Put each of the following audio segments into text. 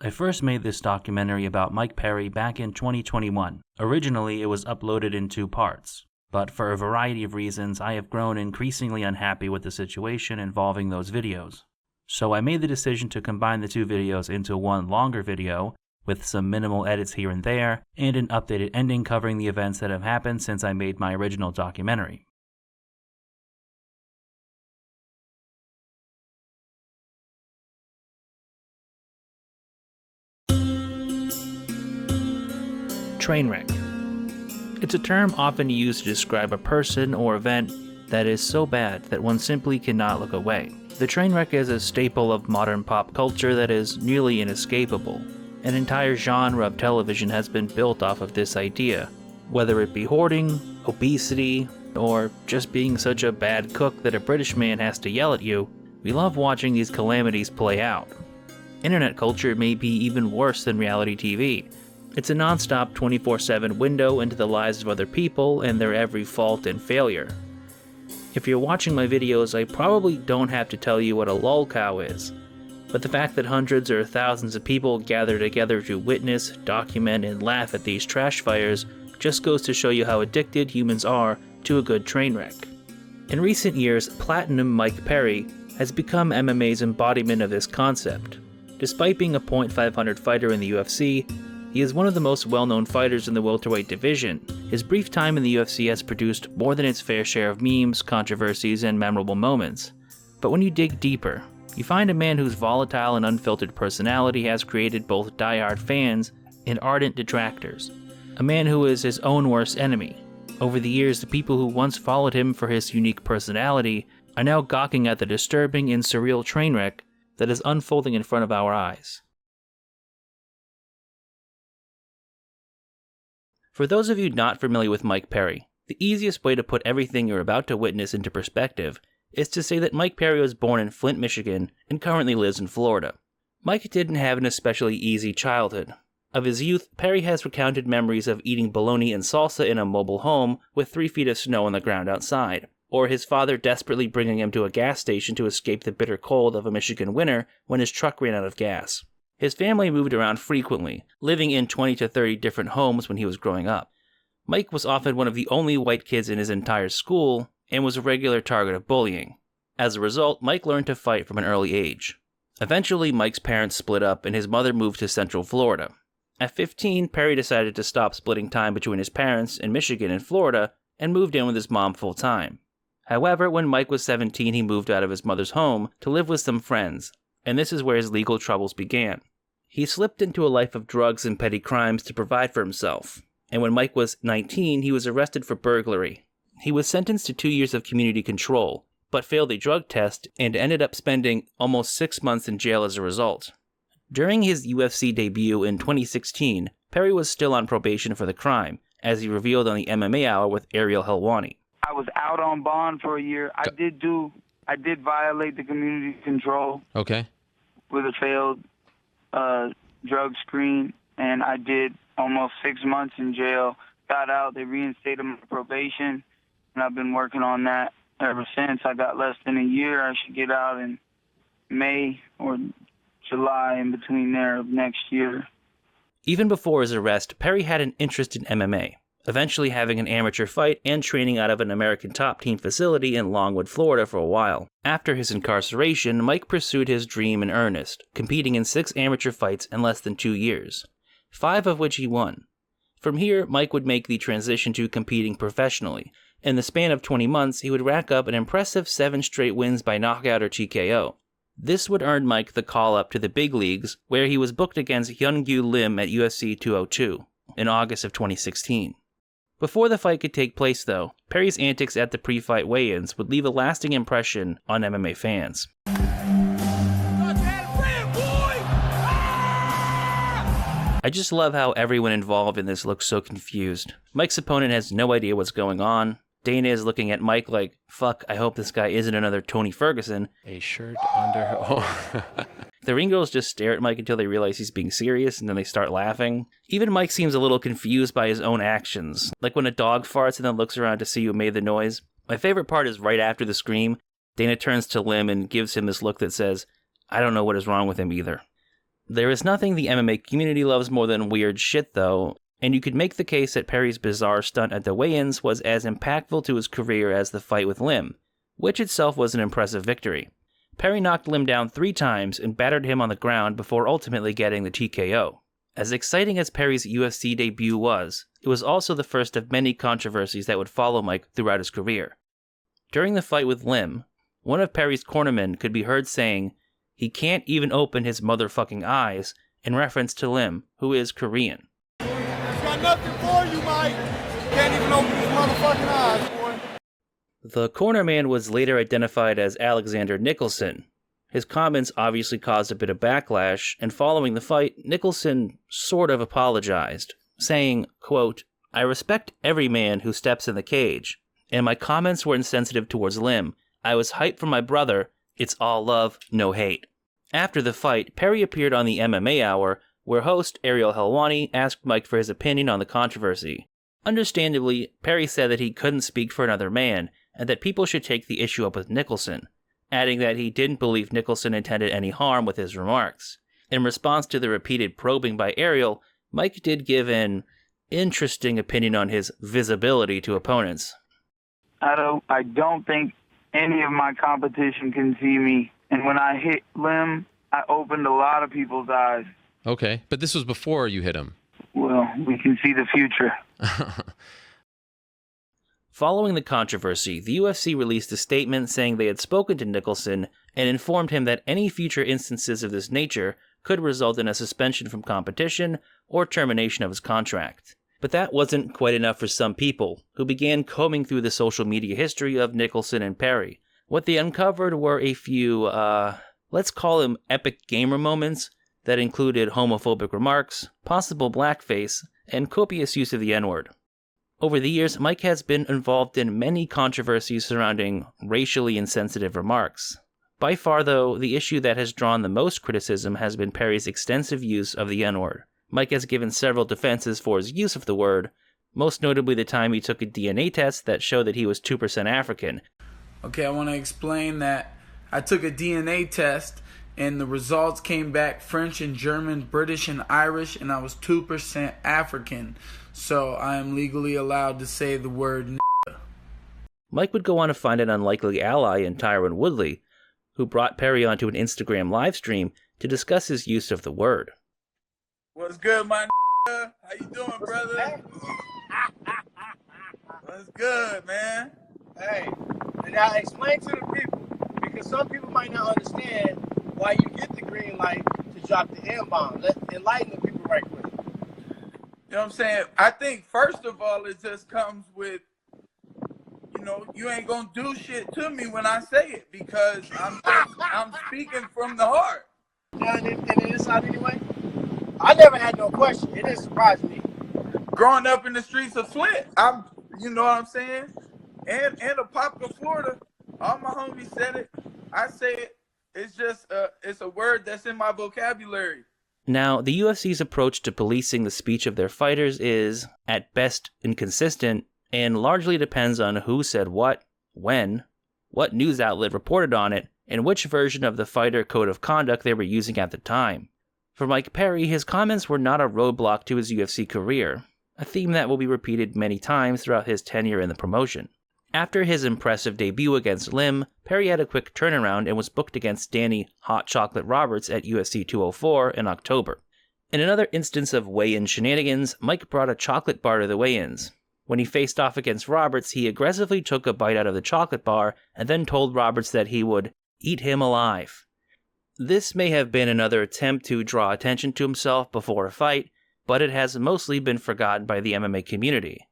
I first made this documentary about Mike Perry back in 2021. Originally, it was uploaded in 2 parts, but for a variety of reasons, I have grown increasingly unhappy with the situation involving those videos. So I made the decision to combine the 2 videos into one longer video, with some minimal edits here and there, and an updated ending covering the events that have happened since I made my original documentary. Trainwreck. It's a term often used to describe a person or event that is so bad that one simply cannot look away. The trainwreck is a staple of modern pop culture that is nearly inescapable. An entire genre of television has been built off of this idea, whether it be hoarding, obesity, or just being such a bad cook that a British man has to yell at you. We love watching these calamities play out. Internet culture may be even worse than reality TV. It's a non-stop 24/7 window into the lives of other people and their every fault and failure. If you're watching my videos, I probably don't have to tell you what a lol cow is, but the fact that hundreds or thousands of people gather together to witness, document, and laugh at these trash fires just goes to show you how addicted humans are to a good train wreck. In recent years, Platinum Mike Perry has become MMA's embodiment of this concept. Despite being a .500 fighter in the UFC, he is one of the most well-known fighters in the welterweight division. His brief time in the UFC has produced more than its fair share of memes, controversies, and memorable moments. But when you dig deeper, you find a man whose volatile and unfiltered personality has created both diehard fans and ardent detractors. A man who is his own worst enemy. Over the years, the people who once followed him for his unique personality are now gawking at the disturbing and surreal train wreck that is unfolding in front of our eyes. For those of you not familiar with Mike Perry, the easiest way to put everything you're about to witness into perspective is to say that Mike Perry was born in Flint, Michigan, and currently lives in Florida. Mike didn't have an especially easy childhood. Of his youth, Perry has recounted memories of eating bologna and salsa in a mobile home with 3 feet of snow on the ground outside, or his father desperately bringing him to a gas station to escape the bitter cold of a Michigan winter when his truck ran out of gas. His family moved around frequently, living in 20 to 30 different homes when he was growing up. Mike was often one of the only white kids in his entire school, and was a regular target of bullying. As a result, Mike learned to fight from an early age. Eventually, Mike's parents split up and his mother moved to Central Florida. At 15, Perry decided to stop splitting time between his parents in Michigan and Florida and moved in with his mom full-time. However, when Mike was 17, he moved out of his mother's home to live with some friends, and this is where his legal troubles began. He slipped into a life of drugs and petty crimes to provide for himself, and when Mike was 19, he was arrested for burglary. He was sentenced to 2 years of community control, but failed a drug test and ended up spending almost 6 months in jail as a result. During his UFC debut in 2016, Perry was still on probation for the crime, as he revealed on the MMA Hour with Ariel Helwani. I was out on bond for a year. I did violate the community control. Okay. With a failed drug screen, and I did almost 6 months in jail. Got out, they reinstated my probation, and I've been working on that ever since. I got less than a year. I should get out in May or July, in between there, of next year. Even before his arrest, Perry had an interest in MMA, eventually having an amateur fight and training out of an American Top Team facility in Longwood, Florida for a while. After his incarceration, Mike pursued his dream in earnest, competing in 6 amateur fights in less than 2 years, 5 of which he won. From here, Mike would make the transition to competing professionally. In the span of 20 months, he would rack up an impressive 7 straight wins by knockout or TKO. This would earn Mike the call-up to the big leagues, where he was booked against Hyun-Gyu Lim at UFC 202 in August of 2016. Before the fight could take place, though, Perry's antics at the pre-fight weigh-ins would leave a lasting impression on MMA fans. I just love how everyone involved in this looks so confused. Mike's opponent has no idea what's going on. Dana is looking at Mike like, fuck, I hope this guy isn't another Tony Ferguson. A shirt under her... Oh. The ring girls just stare at Mike until they realize he's being serious, and then they start laughing. Even Mike seems a little confused by his own actions, like when a dog farts and then looks around to see who made the noise. My favorite part is right after the scream, Dana turns to Lim and gives him this look that says, I don't know what is wrong with him either. There is nothing the MMA community loves more than weird shit, though, and you could make the case that Perry's bizarre stunt at the weigh-ins was as impactful to his career as the fight with Lim, which itself was an impressive victory. Perry knocked Lim down 3 times and battered him on the ground before ultimately getting the TKO. As exciting as Perry's UFC debut was, it was also the first of many controversies that would follow Mike throughout his career. During the fight with Lim, one of Perry's cornermen could be heard saying, "He can't even open his motherfucking eyes," in reference to Lim, who is Korean. He's got nothing for you, Mike. He can't even open his motherfucking eyes, boy. The cornerman was later identified as Alexander Nicholson. His comments obviously caused a bit of backlash, and following the fight, Nicholson sort of apologized, saying, quote, "I respect every man who steps in the cage, and my comments were insensitive towards Lim. I was hyped for my brother. It's all love, no hate." After the fight, Perry appeared on the MMA Hour, where host Ariel Helwani asked Mike for his opinion on the controversy. Understandably, Perry said that he couldn't speak for another man, and that people should take the issue up with Nicholson, adding that he didn't believe Nicholson intended any harm with his remarks. In response to the repeated probing by Ariel, Mike did give an interesting opinion on his visibility to opponents. I don't think any of my competition can see me. And when I hit Lim, I opened a lot of people's eyes. Okay, but this was before you hit him. Well, we can see the future. Following the controversy, the UFC released a statement saying they had spoken to Nicholson and informed him that any future instances of this nature could result in a suspension from competition or termination of his contract. But that wasn't quite enough for some people, who began combing through the social media history of Nicholson and Perry. What they uncovered were a few, let's call them epic gamer moments that included homophobic remarks, possible blackface, and copious use of the N-word. Over the years, Mike has been involved in many controversies surrounding racially insensitive remarks. By far, though, the issue that has drawn the most criticism has been Perry's extensive use of the N-word. Mike has given several defenses for his use of the word, most notably the time he took a DNA test that showed that he was 2% African. Okay, I want to explain that I took a DNA test and the results came back French and German, British and Irish, and I was 2% African. So I am legally allowed to say the word n***. Mike would go on to find an unlikely ally in Tyron Woodley, who brought Perry onto an Instagram livestream to discuss his use of the word. What's good, my n***? How you doing, brother? What's good, man? Hey, and now explain to the people, because some people might not understand why you get the green light to drop the M-bomb. Let's enlighten the people right quick. You know what I'm saying? I think, first of all, it just comes with, you ain't gonna do shit to me when I say it, because I'm speaking from the heart. And it is out anyway? I never had no question. It didn't surprise me. Growing up in the streets of Flint, you know what I'm saying? And Apopka, Florida, all my homies said it. I say it. It's just, it's a word that's in my vocabulary. Now, the UFC's approach to policing the speech of their fighters is, at best, inconsistent, and largely depends on who said what, when, what news outlet reported on it, and which version of the fighter code of conduct they were using at the time. For Mike Perry, his comments were not a roadblock to his UFC career, a theme that will be repeated many times throughout his tenure in the promotion. After his impressive debut against Lim, Perry had a quick turnaround and was booked against Danny Hot Chocolate Roberts at UFC 204 in October. In another instance of weigh-in shenanigans, Mike brought a chocolate bar to the weigh-ins. When he faced off against Roberts, he aggressively took a bite out of the chocolate bar and then told Roberts that he would eat him alive. This may have been another attempt to draw attention to himself before a fight, but it has mostly been forgotten by the MMA community.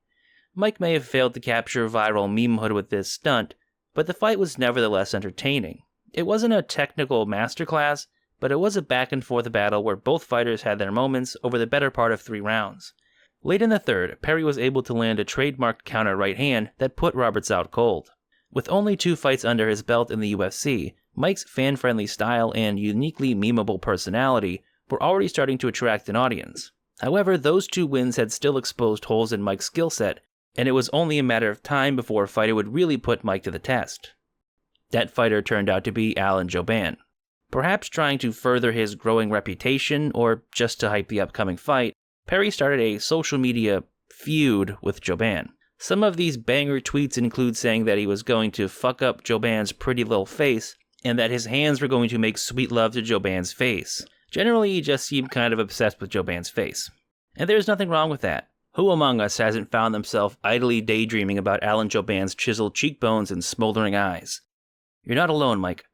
Mike may have failed to capture viral memehood with this stunt, but the fight was nevertheless entertaining. It wasn't a technical masterclass, but it was a back-and-forth battle where both fighters had their moments over the better part of 3 rounds. Late in the third, Perry was able to land a trademarked counter right hand that put Roberts out cold. With only 2 fights under his belt in the UFC, Mike's fan-friendly style and uniquely memeable personality were already starting to attract an audience. However, those 2 wins had still exposed holes in Mike's skill set, and it was only a matter of time before a fighter would really put Mike to the test. That fighter turned out to be Alan Jouban. Perhaps trying to further his growing reputation or just to hype the upcoming fight, Perry started a social media feud with Jouban. Some of these banger tweets include saying that he was going to fuck up Jouban's pretty little face and that his hands were going to make sweet love to Jouban's face. Generally, he just seemed kind of obsessed with Jouban's face. And there's nothing wrong with that. Who among us hasn't found themselves idly daydreaming about Alan Jouban's chiseled cheekbones and smoldering eyes? You're not alone, Mike.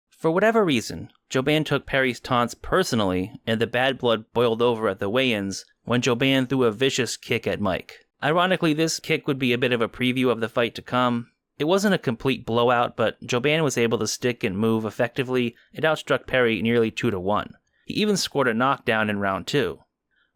For whatever reason, Jouban took Perry's taunts personally, and the bad blood boiled over at the weigh-ins when Jouban threw a vicious kick at Mike. Ironically, this kick would be a bit of a preview of the fight to come. It wasn't a complete blowout, but Jouban was able to stick and move effectively and outstruck Perry nearly 2-1. He even scored a knockdown in round 2.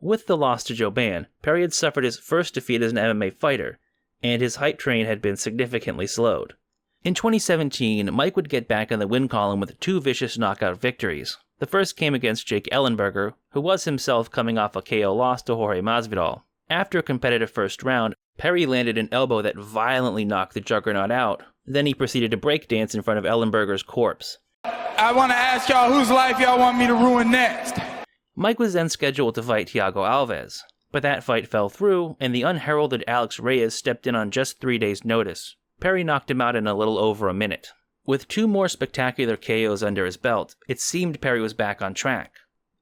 With the loss to Jouban, Perry had suffered his first defeat as an MMA fighter, and his hype train had been significantly slowed. In 2017, Mike would get back in the win column with 2 vicious knockout victories. The first came against Jake Ellenberger, who was himself coming off a KO loss to Jorge Masvidal. After a competitive first round, Perry landed an elbow that violently knocked the Juggernaut out. Then he proceeded to breakdance in front of Ellenberger's corpse. I want to ask y'all whose life y'all want me to ruin next. Mike was then scheduled to fight Thiago Alves, but that fight fell through, and the unheralded Alex Reyes stepped in on just 3 days' notice. Perry knocked him out in a little over a minute. With 2 more spectacular KOs under his belt, it seemed Perry was back on track.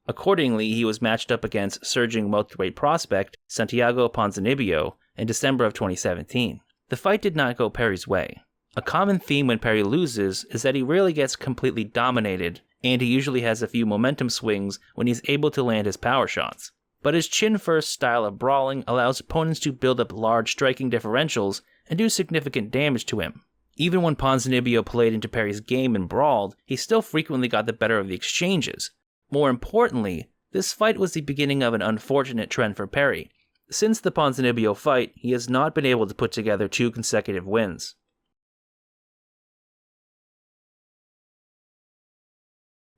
Accordingly, he was matched up against surging welterweight prospect Santiago Ponzinibbio in December of 2017. The fight did not go Perry's way. A common theme when Perry loses is that he rarely gets completely dominated, and he usually has a few momentum swings when he's able to land his power shots. But his chin-first style of brawling allows opponents to build up large striking differentials and do significant damage to him. Even when Ponzinibbio played into Perry's game and brawled, he still frequently got the better of the exchanges. More importantly, this fight was the beginning of an unfortunate trend for Perry. Since the Ponzinibbio fight, he has not been able to put together 2 consecutive wins.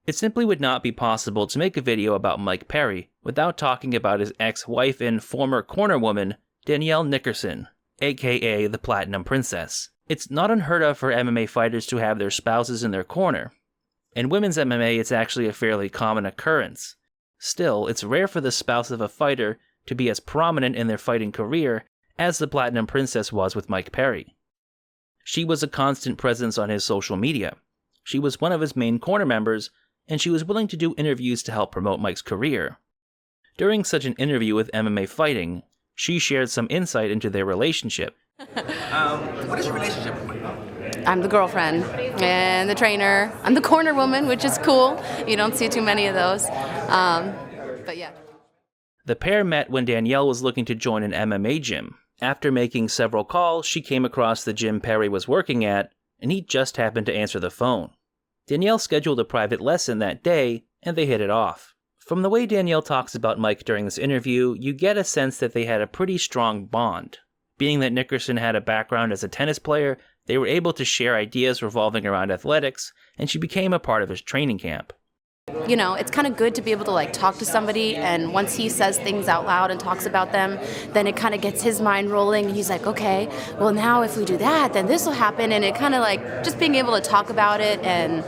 It simply would not be possible to make a video about Mike Perry without talking about his ex-wife and former cornerwoman, Danielle Nickerson, aka the Platinum Princess. It's not unheard of for MMA fighters to have their spouses in their corner. In women's MMA, it's actually a fairly common occurrence. Still, it's rare for the spouse of a fighter to be as prominent in their fighting career as the Platinum Princess was with Mike Perry. She was a constant presence on his social media. She was one of his main corner members, and she was willing to do interviews to help promote Mike's career. During such an interview with MMA Fighting, she shared some insight into their relationship. What is your relationship with Mike? I'm the girlfriend and the trainer. I'm the corner woman, which is cool. You don't see too many of those. But yeah. The pair met when Danielle was looking to join an MMA gym. After making several calls, she came across the gym Perry was working at, and he just happened to answer the phone. Danielle scheduled a private lesson that day, and they hit it off. From the way Danielle talks about Mike during this interview, you get a sense that they had a pretty strong bond. Being that Nickerson had a background as a tennis player, they were able to share ideas revolving around athletics, and she became a part of his training camp. You know, it's kind of good to be able to talk to somebody, and once he says things out loud and talks about them, then it kind of gets his mind rolling, and he's like, okay, well now if we do that, then this will happen, and it kind of just being able to talk about it and,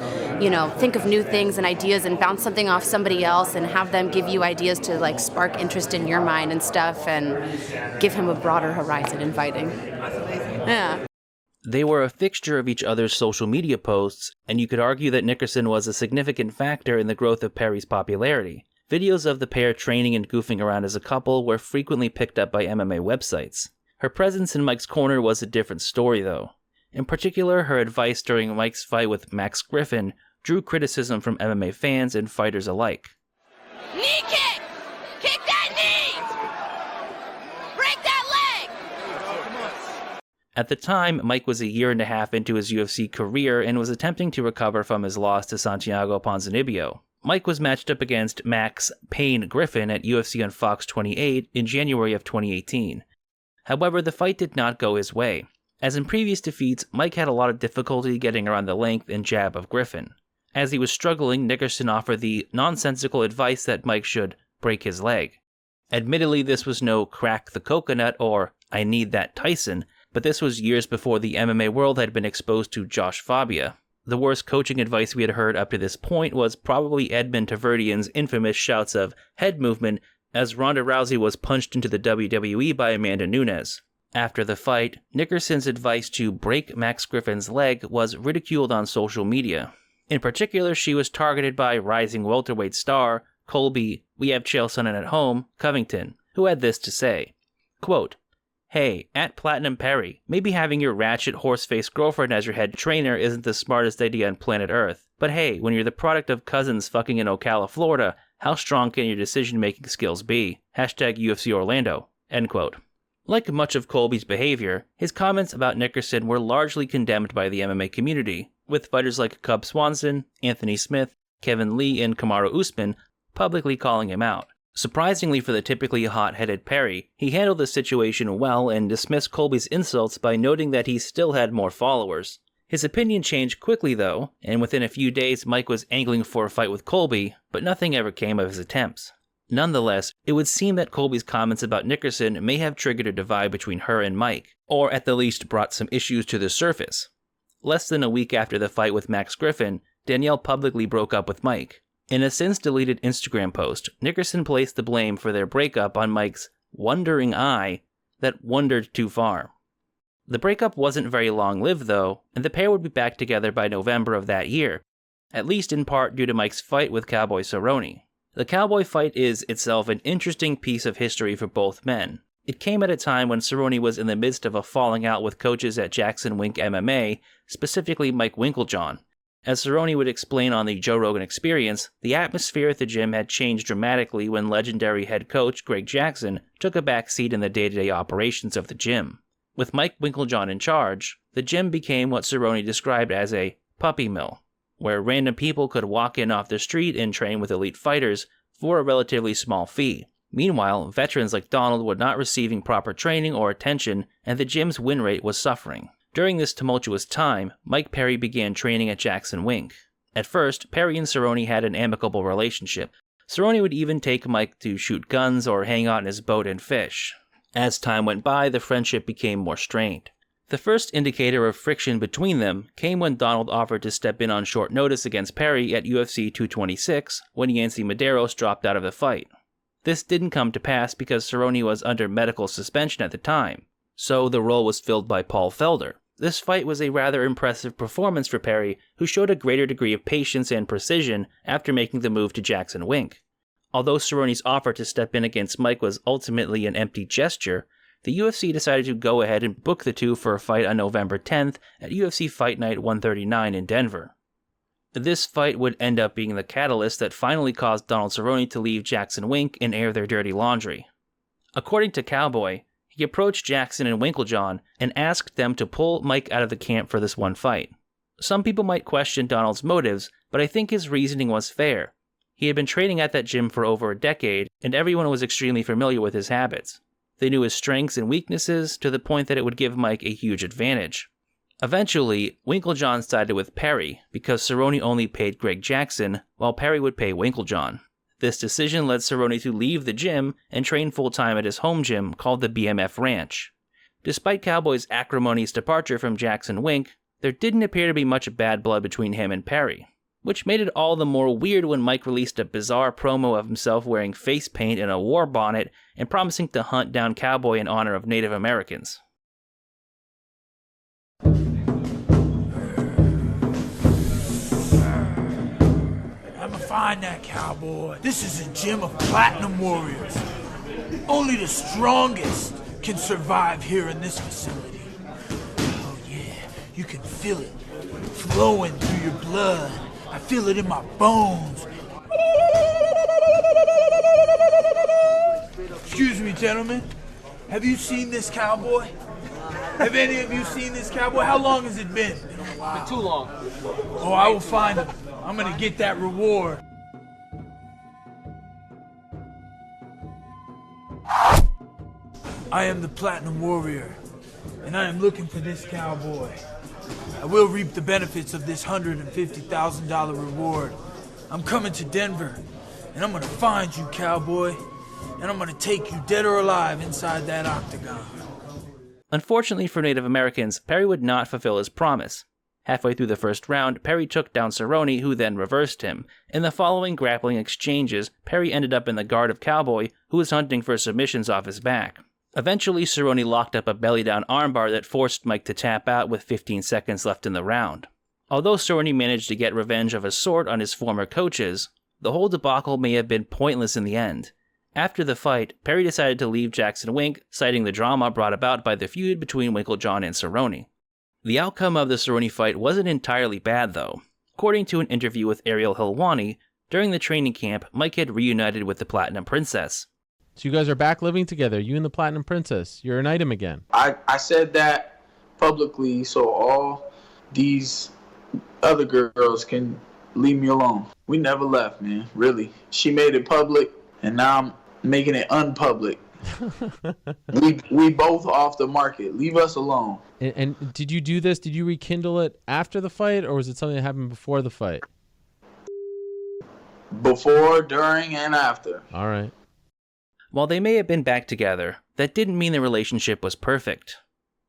think of new things and ideas and bounce something off somebody else and have them give you ideas to spark interest in your mind and stuff and give him a broader horizon in fighting. Yeah. They were a fixture of each other's social media posts, and you could argue that Nickerson was a significant factor in the growth of Perry's popularity. Videos of the pair training and goofing around as a couple were frequently picked up by MMA websites. Her presence in Mike's corner was a different story, though. In particular, her advice during Mike's fight with Max Griffin drew criticism from MMA fans and fighters alike. Knee kick! Kick that knee! Break that leg! At the time, Mike was a year and a half into his UFC career and was attempting to recover from his loss to Santiago Ponzinibbio. Mike was matched up against Max Payne Griffin at UFC on Fox 28 in January of 2018. However, the fight did not go his way. As in previous defeats, Mike had a lot of difficulty getting around the length and jab of Griffin. As he was struggling, Nickerson offered the nonsensical advice that Mike should break his leg. Admittedly, this was no crack the coconut or I need that Tyson, but this was years before the MMA world had been exposed to Josh Fabia. The worst coaching advice we had heard up to this point was probably Edmund Taverdian's infamous shouts of head movement as Ronda Rousey was punched into the WWE by Amanda Nunes. After the fight, Nickerson's advice to break Max Griffin's leg was ridiculed on social media. In particular, she was targeted by rising welterweight star Colby "We Have Chael Sonnen at Home" Covington, who had this to say, quote, "Hey, at Platinum Perry, maybe having your ratchet horse-faced girlfriend as your head trainer isn't the smartest idea on planet Earth. But hey, when you're the product of cousins fucking in Ocala, Florida, how strong can your decision-making skills be? Hashtag UFC Orlando." End quote. Like much of Colby's behavior, his comments about Nickerson were largely condemned by the MMA community, with fighters like Cub Swanson, Anthony Smith, Kevin Lee, and Kamaru Usman publicly calling him out. Surprisingly for the typically hot-headed Perry, he handled the situation well and dismissed Colby's insults by noting that he still had more followers. His opinion changed quickly though, and within a few days Mike was angling for a fight with Colby, but nothing ever came of his attempts. Nonetheless, it would seem that Colby's comments about Nickerson may have triggered a divide between her and Mike, or at the least brought some issues to the surface. Less than a week after the fight with Max Griffin, Danielle publicly broke up with Mike. In a since-deleted Instagram post, Nickerson placed the blame for their breakup on Mike's wondering eye that wandered too far. The breakup wasn't very long-lived though, and the pair would be back together by November of that year, at least in part due to Mike's fight with Cowboy Cerrone. The Cowboy fight is itself an interesting piece of history for both men. It came at a time when Cerrone was in the midst of a falling out with coaches at Jackson Wink MMA, specifically Mike Winkeljohn. As Cerrone would explain on the Joe Rogan Experience, the atmosphere at the gym had changed dramatically when legendary head coach Greg Jackson took a back seat in the day-to-day operations of the gym. With Mike Winkeljohn in charge, the gym became what Cerrone described as a puppy mill, where random people could walk in off the street and train with elite fighters for a relatively small fee. Meanwhile, veterans like Donald were not receiving proper training or attention, and the gym's win rate was suffering. During this tumultuous time, Mike Perry began training at Jackson Wink. At first, Perry and Cerrone had an amicable relationship. Cerrone would even take Mike to shoot guns or hang out in his boat and fish. As time went by, the friendship became more strained. The first indicator of friction between them came when Donald offered to step in on short notice against Perry at UFC 226 when Yancy Medeiros dropped out of the fight. This didn't come to pass because Cerrone was under medical suspension at the time, so the role was filled by Paul Felder. This fight was a rather impressive performance for Perry, who showed a greater degree of patience and precision after making the move to Jackson Wink. Although Cerrone's offer to step in against Mike was ultimately an empty gesture, the UFC decided to go ahead and book the two for a fight on November 10th at UFC Fight Night 139 in Denver. This fight would end up being the catalyst that finally caused Donald Cerrone to leave Jackson Wink and air their dirty laundry. According to Cowboy, he approached Jackson and Winkeljohn and asked them to pull Mike out of the camp for this one fight. Some people might question Donald's motives, but I think his reasoning was fair. He had been training at that gym for over a decade, and everyone was extremely familiar with his habits. They knew his strengths and weaknesses to the point that it would give Mike a huge advantage. Eventually, Winkeljohn sided with Perry because Cerrone only paid Greg Jackson, while Perry would pay Winkeljohn. This decision led Cerrone to leave the gym and train full-time at his home gym called the BMF Ranch. Despite Cowboy's acrimonious departure from Jackson Wink, there didn't appear to be much bad blood between him and Perry, which made it all the more weird when Mike released a bizarre promo of himself wearing face paint and a war bonnet and promising to hunt down Cowboy in honor of Native Americans. I'ma find that cowboy. This is a gym of platinum warriors. Only the strongest can survive here in this facility. Oh yeah, you can feel it flowing through your blood. I feel it in my bones. Excuse me, gentlemen. Have you seen this cowboy? Have any of you seen this cowboy? How long has it been? Been too long. Oh, I will find him. I'm gonna get that reward. I am the Platinum Warrior, and I am looking for this cowboy. I will reap the benefits of this $150,000 reward. I'm coming to Denver, and I'm gonna find you, cowboy, and I'm gonna take you dead or alive inside that octagon. Unfortunately for Native Americans, Perry would not fulfill his promise. Halfway through the first round, Perry took down Cerrone, who then reversed him. In the following grappling exchanges, Perry ended up in the guard of Cowboy, who was hunting for submissions off his back. Eventually, Cerrone locked up a belly-down armbar that forced Mike to tap out with 15 seconds left in the round. Although Cerrone managed to get revenge of a sort on his former coaches, the whole debacle may have been pointless in the end. After the fight, Perry decided to leave Jackson Wink, citing the drama brought about by the feud between Winkeljohn and Cerrone. The outcome of the Cerrone fight wasn't entirely bad, though. According to an interview with Ariel Helwani, during the training camp, Mike had reunited with the Platinum Princess. So you guys are back living together, you and the Platinum Princess. You're an item again. I said that publicly so all these other girls can leave me alone. We never left, man, really. She made it public, and now I'm making it unpublic. we both off the market. Leave us alone. And did you do this? Did you rekindle it after the fight, or was it something that happened before the fight? Before, during, and after. All right. While they may have been back together, that didn't mean the relationship was perfect.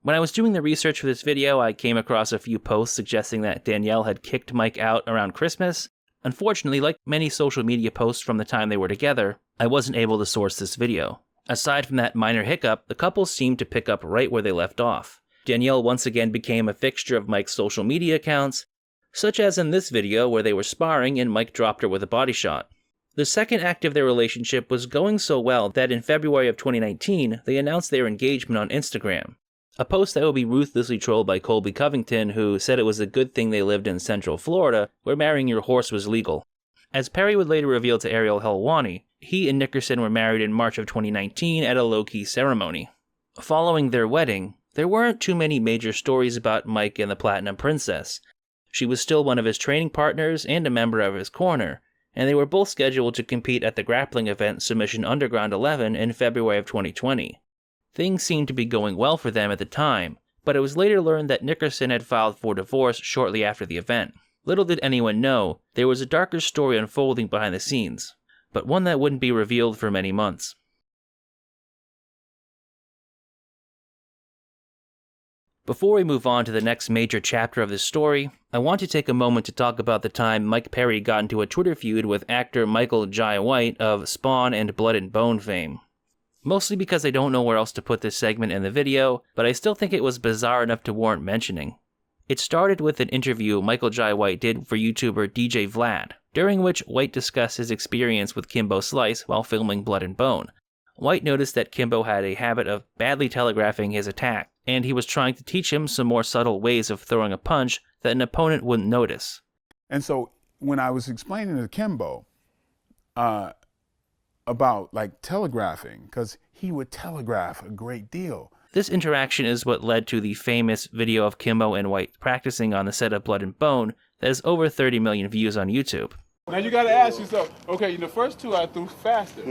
When I was doing the research for this video, I came across a few posts suggesting that Danielle had kicked Mike out around Christmas. Unfortunately, like many social media posts from the time they were together, I wasn't able to source this video. Aside from that minor hiccup, the couple seemed to pick up right where they left off. Danielle once again became a fixture of Mike's social media accounts, such as in this video where they were sparring and Mike dropped her with a body shot. The second act of their relationship was going so well that in February of 2019, they announced their engagement on Instagram. A post that would be ruthlessly trolled by Colby Covington, who said it was a good thing they lived in Central Florida, where marrying your horse was legal. As Perry would later reveal to Ariel Helwani, he and Nickerson were married in March of 2019 at a low-key ceremony. Following their wedding, there weren't too many major stories about Mike and the Platinum Princess. She was still one of his training partners and a member of his corner, and they were both scheduled to compete at the grappling event Submission Underground 11 in February of 2020. Things seemed to be going well for them at the time, but it was later learned that Nickerson had filed for divorce shortly after the event. Little did anyone know, there was a darker story unfolding behind the scenes, but one that wouldn't be revealed for many months. Before we move on to the next major chapter of this story, I want to take a moment to talk about the time Mike Perry got into a Twitter feud with actor Michael Jai White of Spawn and Blood and Bone fame. Mostly because I don't know where else to put this segment in the video, but I still think it was bizarre enough to warrant mentioning. It started with an interview Michael Jai White did for YouTuber DJ Vlad, during which White discussed his experience with Kimbo Slice while filming Blood and Bone. White noticed that Kimbo had a habit of badly telegraphing his attack, and he was trying to teach him some more subtle ways of throwing a punch that an opponent wouldn't notice. And so when I was explaining to Kimbo about like telegraphing, because he would telegraph a great deal. This interaction is what led to the famous video of Kimbo and White practicing on the set of Blood and Bone that has over 30 million views on YouTube. Now you got to ask yourself, okay, the first two I threw faster.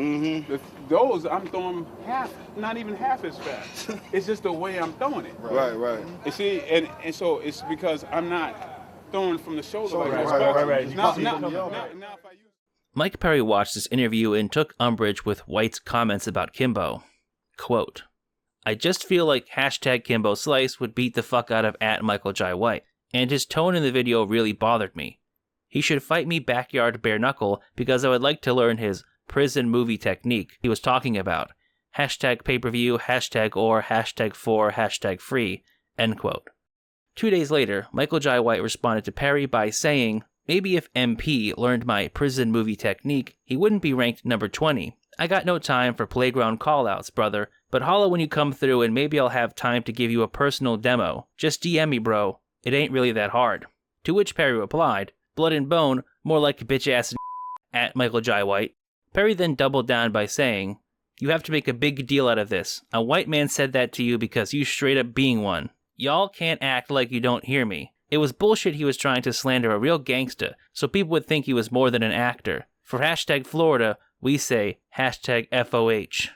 Those I'm throwing half, not even half as fast. It's just the way I'm throwing it. Right. You see, and so it's because I'm not throwing from the shoulder like that. Right. Now if I use... Mike Perry watched this interview and took umbrage with White's comments about Kimbo. Quote, "I just feel like hashtag Kimbo Slice would beat the fuck out of @Michael Jai White, and his tone in the video really bothered me. He should fight me backyard bare knuckle because I would like to learn his prison movie technique he was talking about. Hashtag pay-per-view, hashtag or, hashtag for, hashtag free." End quote. 2 days later, Michael Jai White responded to Perry by saying, "Maybe if MP learned my prison movie technique, he wouldn't be ranked number 20. I got no time for playground callouts, brother, but holla when you come through and maybe I'll have time to give you a personal demo. Just DM me, bro. It ain't really that hard." To which Perry replied, "Blood and Bone, more like bitch-ass @Michael Jai White." Perry then doubled down by saying, "You have to make a big deal out of this. A white man said that to you because you straight up being one. Y'all can't act like you don't hear me. It was bullshit he was trying to slander a real gangsta, so people would think he was more than an actor. For hashtag Florida, we say hashtag FOH.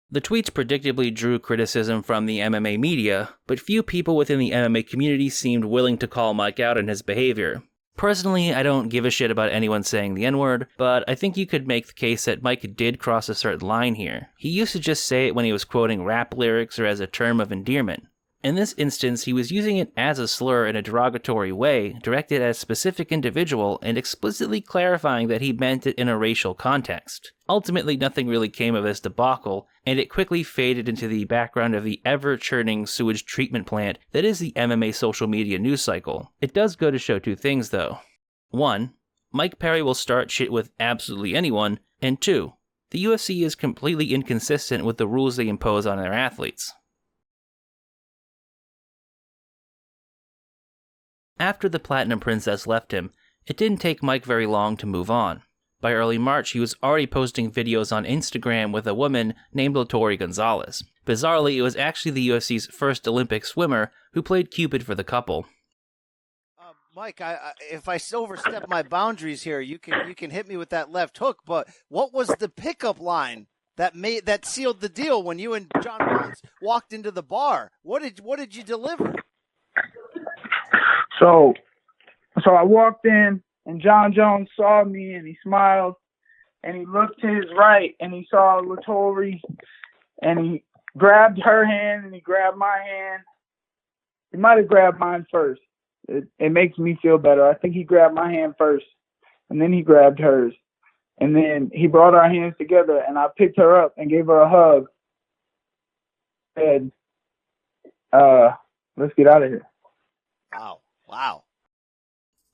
The tweets predictably drew criticism from the MMA media, but few people within the MMA community seemed willing to call Mike out on his behavior. Personally, I don't give a shit about anyone saying the N-word, but I think you could make the case that Mike did cross a certain line here. He used to just say it when he was quoting rap lyrics or as a term of endearment. In this instance, he was using it as a slur in a derogatory way, directed at a specific individual, and explicitly clarifying that he meant it in a racial context. Ultimately, nothing really came of this debacle, and it quickly faded into the background of the ever-churning sewage treatment plant that is the MMA social media news cycle. It does go to show two things, though. 1. Mike Perry will start shit with absolutely anyone, and 2. The UFC is completely inconsistent with the rules they impose on their athletes. After the Platinum Princess left him, it didn't take Mike very long to move on. By early March, he was already posting videos on Instagram with a woman named Latori Gonzalez. Bizarrely, it was actually the UFC's first Olympic swimmer who played Cupid for the couple. Mike, if I overstep my boundaries here, you can hit me with that left hook. But what was the pickup line that sealed the deal when you and John Jones walked into the bar? What did you deliver? So I walked in, and John Jones saw me, and he smiled, and he looked to his right, and he saw Latori, and he grabbed her hand, and he grabbed my hand. He might have grabbed mine first. It makes me feel better. I think he grabbed my hand first, and then he grabbed hers. And then he brought our hands together, and I picked her up and gave her a hug. Said, let's get out of here. Wow.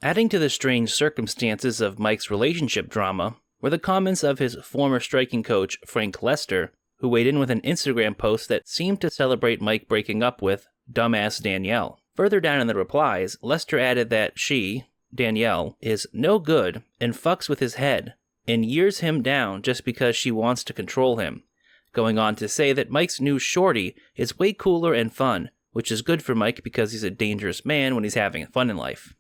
Adding to the strange circumstances of Mike's relationship drama were the comments of his former striking coach, Frank Lester, who weighed in with an Instagram post that seemed to celebrate Mike breaking up with dumbass Danielle. Further down in the replies, Lester added that she, Danielle, is no good and fucks with his head, and years him down just because she wants to control him, going on to say that Mike's new shorty is way cooler and fun, which is good for Mike because he's a dangerous man when he's having fun in life.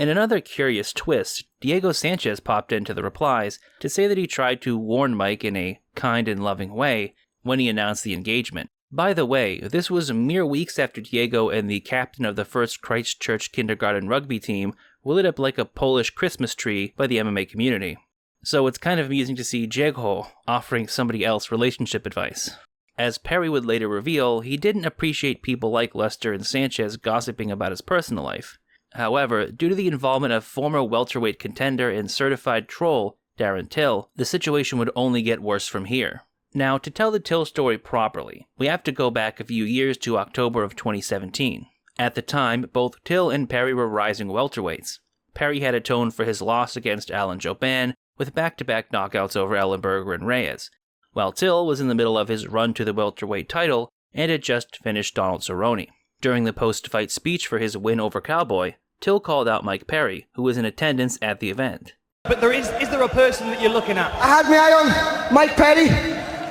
In another curious twist, Diego Sanchez popped into the replies to say that he tried to warn Mike in a kind and loving way when he announced the engagement. By the way, this was mere weeks after Diego and the captain of the first Christchurch kindergarten rugby team were lit up like a Polish Christmas tree by the MMA community. So it's kind of amusing to see Diego offering somebody else relationship advice. As Perry would later reveal, he didn't appreciate people like Lester and Sanchez gossiping about his personal life. However, due to the involvement of former welterweight contender and certified troll Darren Till, the situation would only get worse from here. Now, to tell the Till story properly, we have to go back a few years to October of 2017. At the time, both Till and Perry were rising welterweights. Perry had atoned for his loss against Alan Jouban with back-to-back knockouts over Ellenberger and Reyes, while Till was in the middle of his run to the welterweight title and had just finished Donald Cerrone. During the post-fight speech for his win over Cowboy, Till called out Mike Perry, who was in attendance at the event. But is there a person that you're looking at? I had my eye on Mike Perry.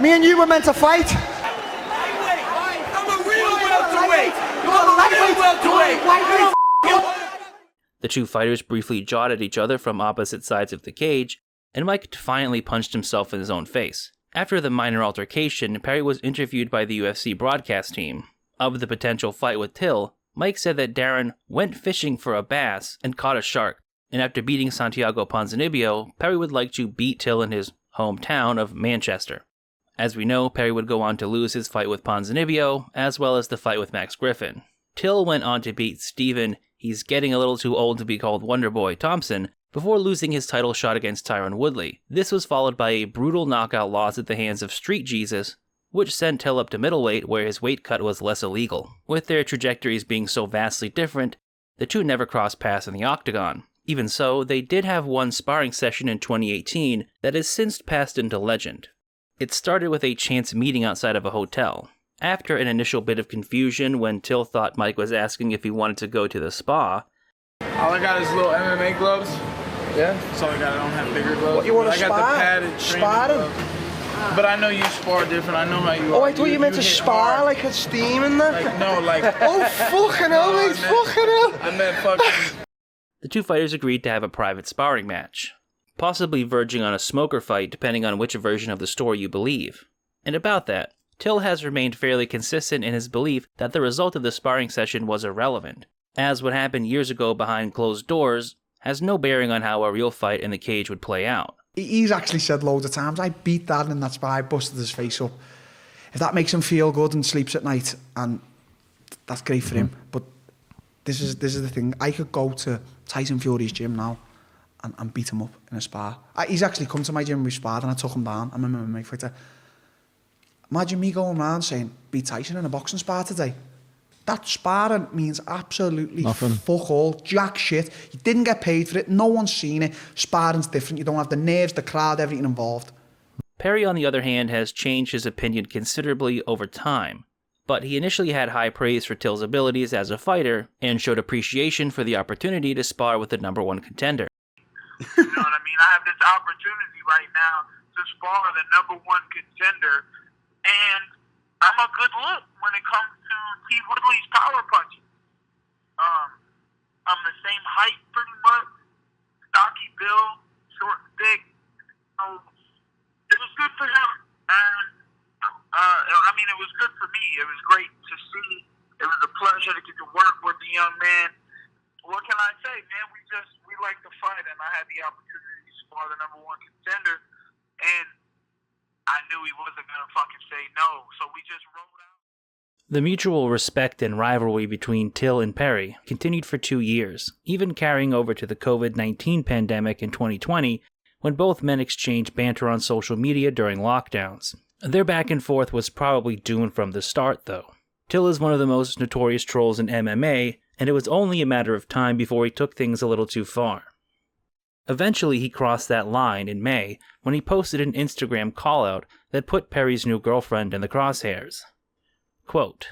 Me and you were meant to fight. I'm a real welterweight. I'm a real welterweight. The two fighters briefly jawed at each other from opposite sides of the cage, and Mike defiantly punched himself in his own face. After the minor altercation, Perry was interviewed by the UFC broadcast team. Of the potential fight with Till, Mike said that Darren went fishing for a bass and caught a shark, and after beating Santiago Ponzinibbio, Perry would like to beat Till in his hometown of Manchester. As we know, Perry would go on to lose his fight with Ponzinibbio, as well as the fight with Max Griffin. Till went on to beat Steven, he's getting a little too old to be called Wonderboy Thompson, before losing his title shot against Tyron Woodley. This was followed by a brutal knockout loss at the hands of Street Jesus, which sent Till up to middleweight where his weight cut was less illegal. With their trajectories being so vastly different, the two never crossed paths in the octagon. Even so, they did have one sparring session in 2018 that has since passed into legend. It started with a chance meeting outside of a hotel. After an initial bit of confusion when Till thought Mike was asking if he wanted to go to the spa. All I got is little MMA gloves. Yeah? That's all I got. I don't have bigger gloves. What, you want to I got the padded training gloves. But I know you spar different. I know how you are. Oh, I thought you meant to spar hard. Like a steam in there. Oh, fucking hell, mate. Fucking hell. I meant fucking. The two fighters agreed to have a private sparring match, possibly verging on a smoker fight depending on which version of the story you believe. And about that, Till has remained fairly consistent in his belief that the result of the sparring session was irrelevant, as what happened years ago behind closed doors has no bearing on how a real fight in the cage would play out. He's actually said loads of times, I beat Dad in that spy, I busted his face up. If that makes him feel good and sleeps at night, and that's great for him. But this is the thing. I could go to Tyson Fury's gym now and beat him up in a spar. He's actually come to my gym, we sparred, and I took him down. I'm a MMA fighter. Imagine me going around saying, beat Tyson in a boxing spar today. That sparring means absolutely nothing. Fuck all, jack shit. You didn't get paid for it, no one's seen it. Sparring's different, you don't have the nerves, the crowd, everything involved. Perry, on the other hand, has changed his opinion considerably over time, but he initially had high praise for Till's abilities as a fighter and showed appreciation for the opportunity to spar with the #1 contender. You know what I mean? I have this opportunity right now to spar the #1 contender, and I'm a good look when it comes to T. Woodley's power punching. I'm the same height pretty much, stocky build, short and thick. So it was good for him, and I mean, it was good for me. It was great to see. It was a pleasure to get to work with the young man. What can I say, man? We like to fight, and I had the opportunity to spar the #1 contender, and I knew he wasn't gonna fucking say no, so we just rolled out. The mutual respect and rivalry between Till and Perry continued for 2 years, even carrying over to the COVID-19 pandemic in 2020, when both men exchanged banter on social media during lockdowns. Their back and forth was probably doomed from the start, though. Till is one of the most notorious trolls in MMA, and it was only a matter of time before he took things a little too far. Eventually, he crossed that line in May when he posted an Instagram call-out that put Perry's new girlfriend in the crosshairs. Quote,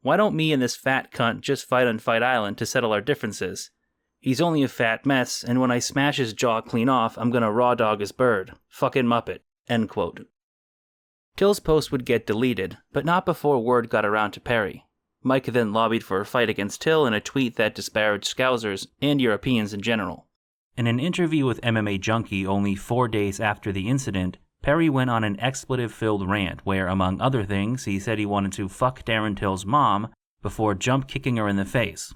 "Why don't me and this fat cunt just fight on Fight Island to settle our differences? He's only a fat mess, and when I smash his jaw clean off, I'm gonna raw dog his bird. Fucking Muppet." End quote. Till's post would get deleted, but not before word got around to Perry. Mike then lobbied for a fight against Till in a tweet that disparaged Scousers and Europeans in general. In an interview with MMA Junkie only 4 days after the incident, Perry went on an expletive-filled rant where, among other things, he said he wanted to fuck Darren Till's mom before jump-kicking her in the face.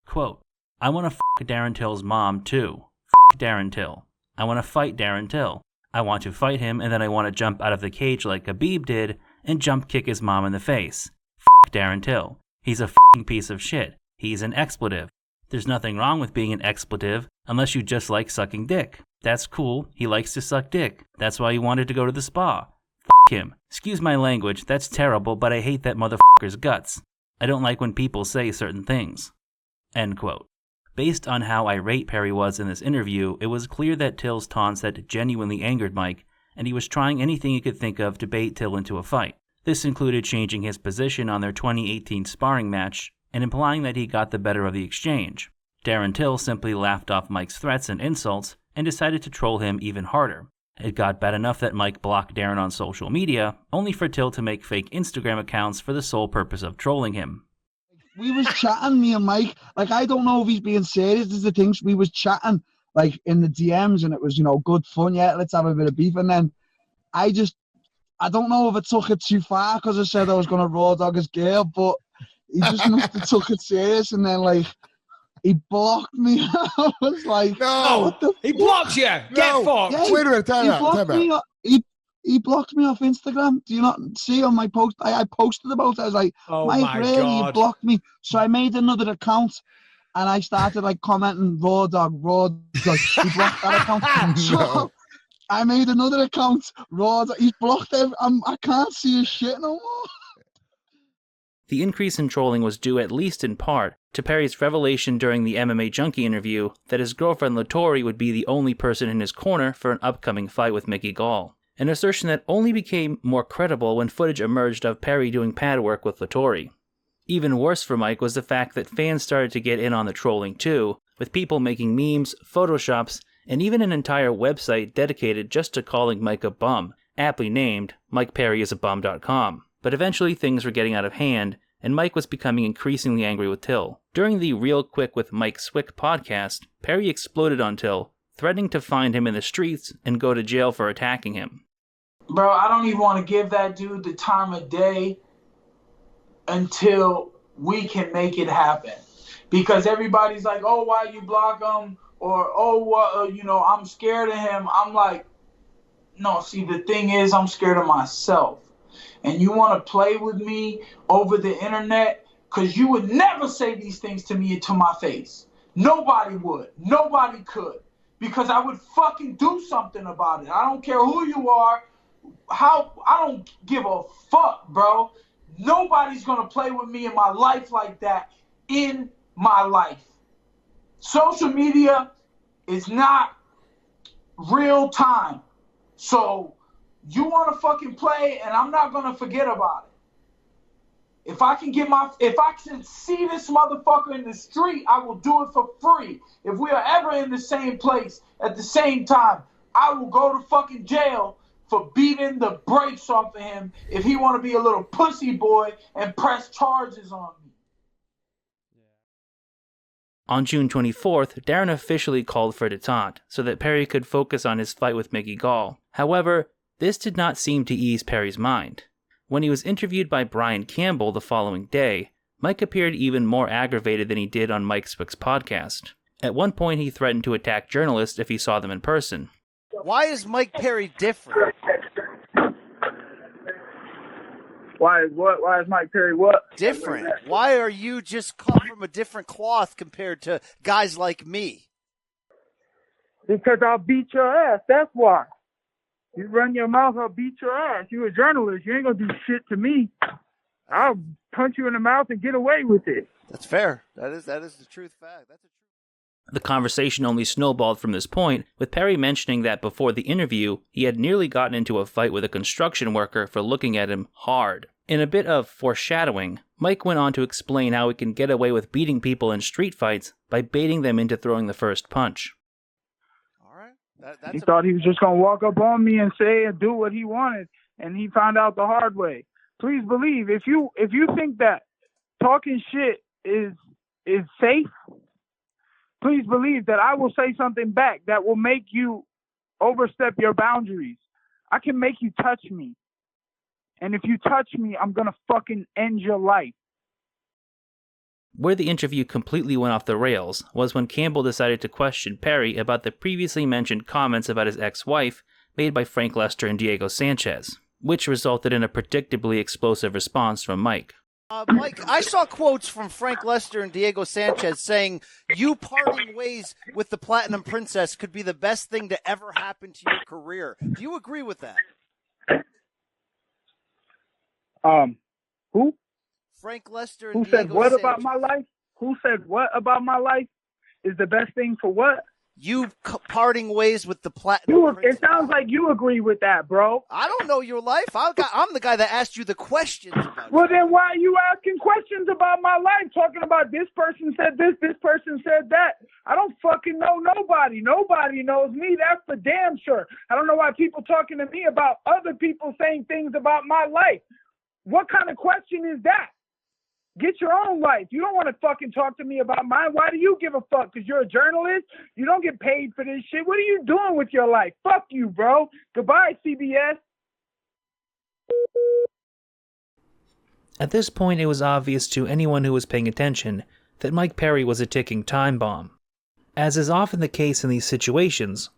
Quote, "I want to fuck Darren Till's mom, too. Fuck Darren Till. I want to fight Darren Till. I want to fight him, and then I want to jump out of the cage like Khabib did and jump-kick his mom in the face. Fuck Darren Till. He's a fucking piece of shit. He's an expletive. There's nothing wrong with being an expletive unless you just like sucking dick. That's cool. He likes to suck dick. That's why he wanted to go to the spa. Fuck him. Excuse my language, that's terrible, but I hate that motherfucker's guts. I don't like when people say certain things." End quote. Based on how irate Perry was in this interview, it was clear that Till's taunts had genuinely angered Mike, and he was trying anything he could think of to bait Till into a fight. This included changing his position on their 2018 sparring match, and implying that he got the better of the exchange. Darren Till simply laughed off Mike's threats and insults, and decided to troll him even harder. It got bad enough that Mike blocked Darren on social media, only for Till to make fake Instagram accounts for the sole purpose of trolling him. We was chatting, me and Mike. Like, I don't know if he's being serious. This is the things we was chatting, like, in the DMs, and it was, good fun. Yeah, let's have a bit of beef. And then I don't know if I took it too far because I said I was going to raw dog his girl, but he just must have took it serious. And then, like, he blocked me. I was like, no, what the he blocked you. Get fucked. Yeah, Wait a minute, time out. He blocked me off Instagram. Do you not see on my post? I posted about it. I was like, Mike, really? God. You blocked me. So I made another account and I started like commenting raw dog. He blocked that account. So I made another account, raw dog. He's blocked it. I can't see his shit no more. The increase in trolling was due at least in part to Perry's revelation during the MMA Junkie interview that his girlfriend Latori would be the only person in his corner for an upcoming fight with Mickey Gall, an assertion that only became more credible when footage emerged of Perry doing pad work with Latori. Even worse for Mike was the fact that fans started to get in on the trolling too, with people making memes, photoshops, and even an entire website dedicated just to calling Mike a bum, aptly named MikePerryIsABum.com. But eventually things were getting out of hand, and Mike was becoming increasingly angry with Till. During the Real Quick with Mike Swick podcast, Perry exploded on Till, threatening to find him in the streets and go to jail for attacking him. Bro, I don't even want to give that dude the time of day until we can make it happen. Because everybody's like, oh, why you block him? Or, oh, I'm scared of him. I'm like, no, see, the thing is, I'm scared of myself. And you want to play with me over the internet, Because you would never say these things to me to my face. Nobody would. Nobody could. Because I would fucking do something about it. I don't care who you are. I don't give a fuck, bro. Nobody's going to play with me in my life like that in my life. Social media is not real time. So you want to fucking play, and I'm not going to forget about it. If I can see this motherfucker in the street, I will do it for free. If we are ever in the same place at the same time, I will go to fucking jail for beating the brakes off of him if he want to be a little pussy boy and press charges on me. On June 24th, Darren officially called for detente so that Perry could focus on his fight with Mickey Gall. However, this did not seem to ease Perry's mind. When he was interviewed by Brian Campbell the following day, Mike appeared even more aggravated than he did on Mike Spick's podcast. At one point, he threatened to attack journalists if he saw them in person. Why is Mike Perry different? Why is Mike Perry what? Different. Why are you just cut from a different cloth compared to guys like me? Because I'll beat your ass. That's why. You run your mouth, I'll beat your ass. You're a journalist. You ain't gonna do shit to me. I'll punch you in the mouth and get away with it. That's fair. That is the truth fact. The conversation only snowballed from this point, with Perry mentioning that before the interview, he had nearly gotten into a fight with a construction worker for looking at him hard. In a bit of foreshadowing, Mike went on to explain how he can get away with beating people in street fights by baiting them into throwing the first punch. He thought he was just going to walk up on me and say and do what he wanted, and he found out the hard way. Please believe, if you think that talking shit is safe, please believe that I will say something back that will make you overstep your boundaries. I can make you touch me. And if you touch me, I'm going to fucking end your life. Where the interview completely went off the rails was when Campbell decided to question Perry about the previously mentioned comments about his ex-wife made by Frank Lester and Diego Sanchez, which resulted in a predictably explosive response from Mike. Mike, I saw quotes from Frank Lester and Diego Sanchez saying, you parting ways with the Platinum Princess could be the best thing to ever happen to your career. Do you agree with that? Who? Frank Lester and Who Diego said what Sanchez. about my life? Who said what about my life is the best thing for what? You parting ways with the Platinum Princess. It sounds like you agree with that, bro. I don't know your life. I'm the guy that asked you the questions about Well, then why are you asking questions about my life? Talking about this person said this person said that. I don't fucking know nobody. Nobody knows me. That's for damn sure. I don't know why people talking to me about other people saying things about my life. What kind of question is that? Get your own life. You don't want to fucking talk to me about mine. Why do you give a fuck? Because you're a journalist? You don't get paid for this shit. What are you doing with your life? Fuck you, bro. Goodbye, CBS. At this point, it was obvious to anyone who was paying attention that Mike Perry was a ticking time bomb. As is often the case in these situations,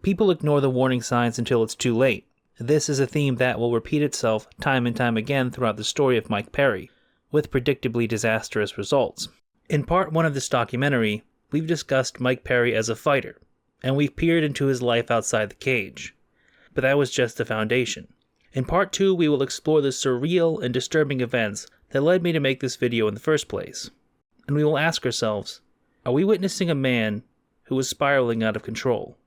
people ignore the warning signs until it's too late. This is a theme that will repeat itself time and time again throughout the story of Mike Perry, with predictably disastrous results. In part 1 of this documentary, we've discussed Mike Perry as a fighter, and we've peered into his life outside the cage. But that was just the foundation. In part 2, we will explore the surreal and disturbing events that led me to make this video in the first place. And we will ask ourselves, are we witnessing a man who is spiraling out of control?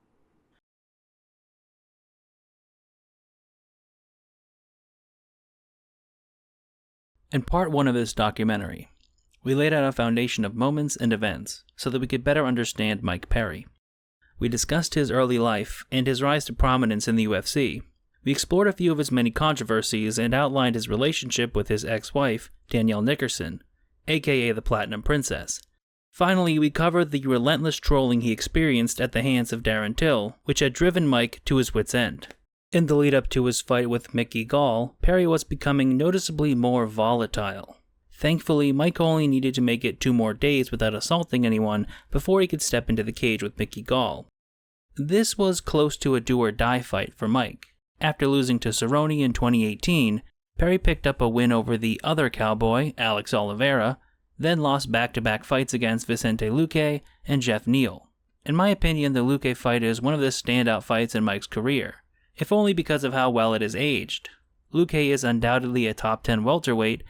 In part 1 of this documentary, we laid out a foundation of moments and events so that we could better understand Mike Perry. We discussed his early life and his rise to prominence in the UFC. We explored a few of his many controversies and outlined his relationship with his ex-wife, Danielle Nickerson, aka the Platinum Princess. Finally, we covered the relentless trolling he experienced at the hands of Darren Till, which had driven Mike to his wit's end. In the lead-up to his fight with Mickey Gall, Perry was becoming noticeably more volatile. Thankfully, Mike only needed to make it 2 more days without assaulting anyone before he could step into the cage with Mickey Gall. This was close to a do-or-die fight for Mike. After losing to Cerrone in 2018, Perry picked up a win over the other cowboy, Alex Oliveira, then lost back-to-back fights against Vicente Luque and Jeff Neal. In my opinion, the Luque fight is one of the standout fights in Mike's career, if only because of how well it is aged. Luque is undoubtedly a top 10 welterweight,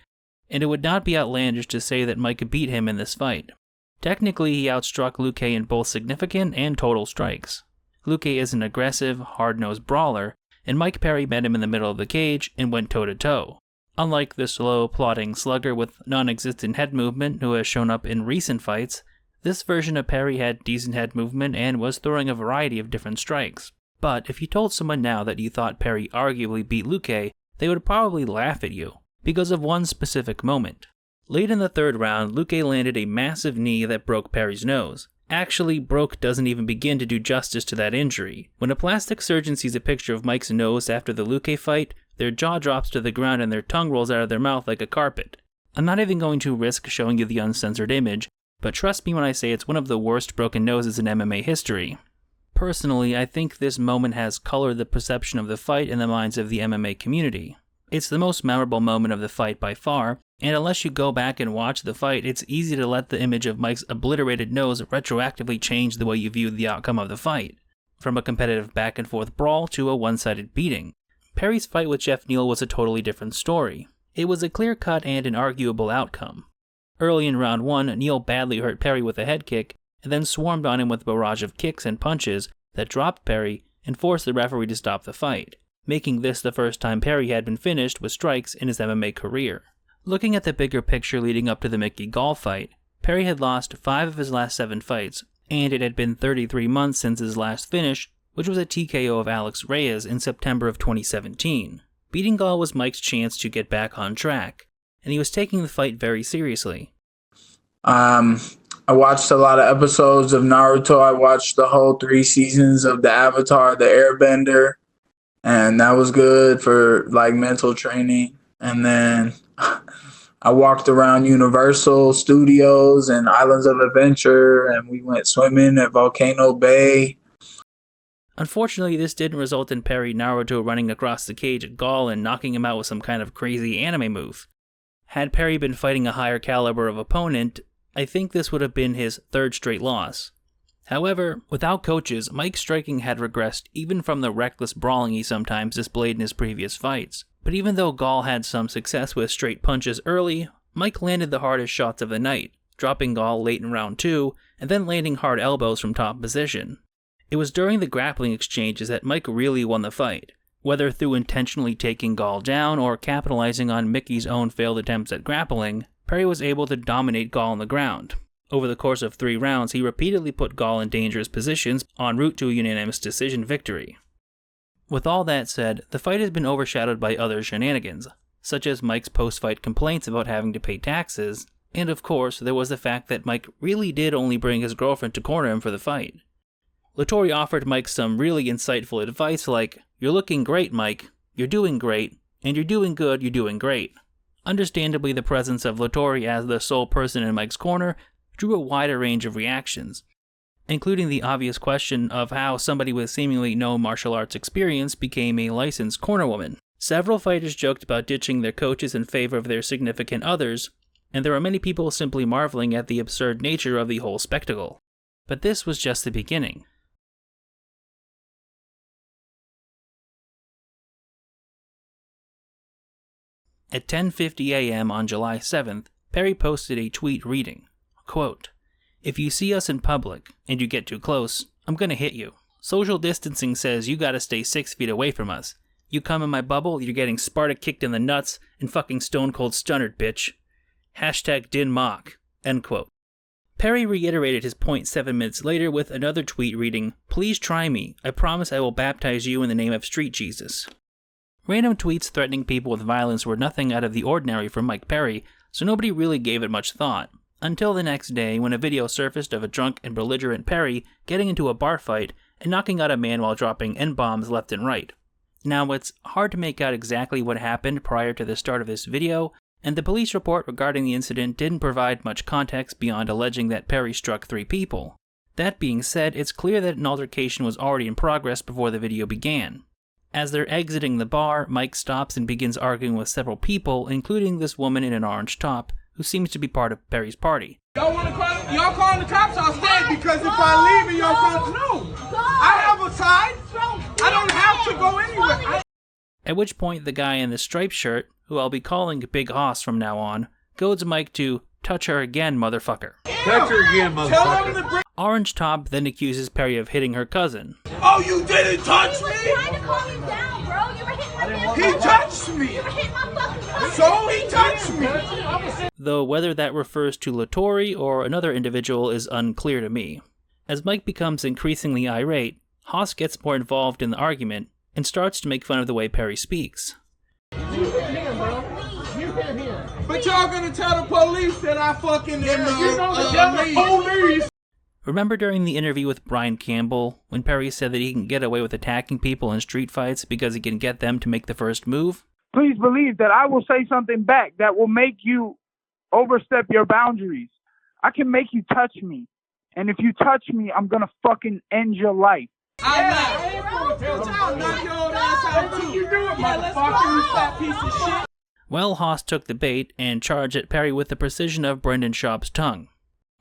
and it would not be outlandish to say that Mike beat him in this fight. Technically, he outstruck Luque in both significant and total strikes. Luque is an aggressive, hard-nosed brawler, and Mike Perry met him in the middle of the cage and went toe-to-toe. Unlike the slow, plodding slugger with non-existent head movement who has shown up in recent fights, this version of Perry had decent head movement and was throwing a variety of different strikes. But if you told someone now that you thought Perry arguably beat Luque, they would probably laugh at you, because of one specific moment. Late in the third round, Luque landed a massive knee that broke Perry's nose. Actually, broke doesn't even begin to do justice to that injury. When a plastic surgeon sees a picture of Mike's nose after the Luque fight, their jaw drops to the ground and their tongue rolls out of their mouth like a carpet. I'm not even going to risk showing you the uncensored image, but trust me when I say it's one of the worst broken noses in MMA history. Personally, I think this moment has colored the perception of the fight in the minds of the MMA community. It's the most memorable moment of the fight by far, and unless you go back and watch the fight, it's easy to let the image of Mike's obliterated nose retroactively change the way you view the outcome of the fight, from a competitive back-and-forth brawl to a one-sided beating. Perry's fight with Jeff Neal was a totally different story. It was a clear-cut and an arguable outcome. Early in round 1, Neal badly hurt Perry with a head kick, and then swarmed on him with a barrage of kicks and punches that dropped Perry and forced the referee to stop the fight, making this the first time Perry had been finished with strikes in his MMA career. Looking at the bigger picture leading up to the Mickey Gall fight, Perry had lost 5 of his last 7 fights, and it had been 33 months since his last finish, which was a TKO of Alex Reyes in September of 2017. Beating Gall was Mike's chance to get back on track, and he was taking the fight very seriously. I watched a lot of episodes of Naruto. I watched the whole 3 seasons of the Avatar, the Airbender, and that was good for like mental training. And then I walked around Universal Studios and Islands of Adventure, and we went swimming at Volcano Bay. Unfortunately, this didn't result in Perry Naruto running across the cage at Gall and knocking him out with some kind of crazy anime move. Had Perry been fighting a higher caliber of opponent, I think this would have been his 3rd straight loss. However, without coaches, Mike's striking had regressed even from the reckless brawling he sometimes displayed in his previous fights. But even though Gall had some success with straight punches early, Mike landed the hardest shots of the night, dropping Gall late in round 2, and then landing hard elbows from top position. It was during the grappling exchanges that Mike really won the fight, whether through intentionally taking Gall down or capitalizing on Mickey's own failed attempts at grappling. Perry was able to dominate Gall on the ground. Over the course of 3 rounds, he repeatedly put Gall in dangerous positions en route to a unanimous decision victory. With all that said, the fight has been overshadowed by other shenanigans, such as Mike's post-fight complaints about having to pay taxes, and of course, there was the fact that Mike really did only bring his girlfriend to corner him for the fight. Lattori offered Mike some really insightful advice like, "You're looking great, Mike. You're doing great. And you're doing good, you're doing great." Understandably, the presence of Lattori as the sole person in Mike's corner drew a wider range of reactions, including the obvious question of how somebody with seemingly no martial arts experience became a licensed cornerwoman. Several fighters joked about ditching their coaches in favor of their significant others, and there were many people simply marveling at the absurd nature of the whole spectacle. But this was just the beginning. At 10:50 a.m. on July 7th, Perry posted a tweet reading, quote, "If you see us in public, and you get too close, I'm gonna hit you. Social distancing says you gotta stay 6 feet away from us. You come in my bubble, you're getting Sparta kicked in the nuts and fucking stone cold stunnered, bitch. Hashtag Din Mock." End quote. Perry reiterated his point 7 minutes later with another tweet reading, "Please try me. I promise I will baptize you in the name of Street Jesus." Random tweets threatening people with violence were nothing out of the ordinary for Mike Perry, so nobody really gave it much thought. Until the next day, when a video surfaced of a drunk and belligerent Perry getting into a bar fight and knocking out a man while dropping N-bombs left and right. Now, it's hard to make out exactly what happened prior to the start of this video, and the police report regarding the incident didn't provide much context beyond alleging that Perry struck 3 people. That being said, it's clear that an altercation was already in progress before the video began. As they're exiting the bar, Mike stops and begins arguing with several people, including this woman in an orange top, who seems to be part of Perry's party. Y'all want to call? Y'all calling the cops? I'll stay because if I leave and y'all come, no. I have a side. I don't have to go anywhere. At which point, the guy in the striped shirt, who I'll be calling Big Hoss from now on, goads Mike to touch her again, motherfucker. Touch her again, motherfucker. Orange Top then accuses Perry of hitting her cousin. Oh, you didn't touch me? He touched me. So he touched me. Though whether that refers to Lattori or another individual is unclear to me. As Mike becomes increasingly irate, Hoss gets more involved in the argument and starts to make fun of the way Perry speaks. But y'all gonna tell the police that I fucking police. Remember during the interview with Brian Campbell, when Perry said that he can get away with attacking people in street fights because he can get them to make the first move? Please believe that I will say something back that will make you overstep your boundaries. I can make you touch me. And if you touch me, I'm gonna fucking end your life. I'm not. Knock your old ass out too. You do it, motherfucker, you fat piece of shit. Well, Hoss took the bait and charged at Perry with the precision of Brendan Schaub's tongue.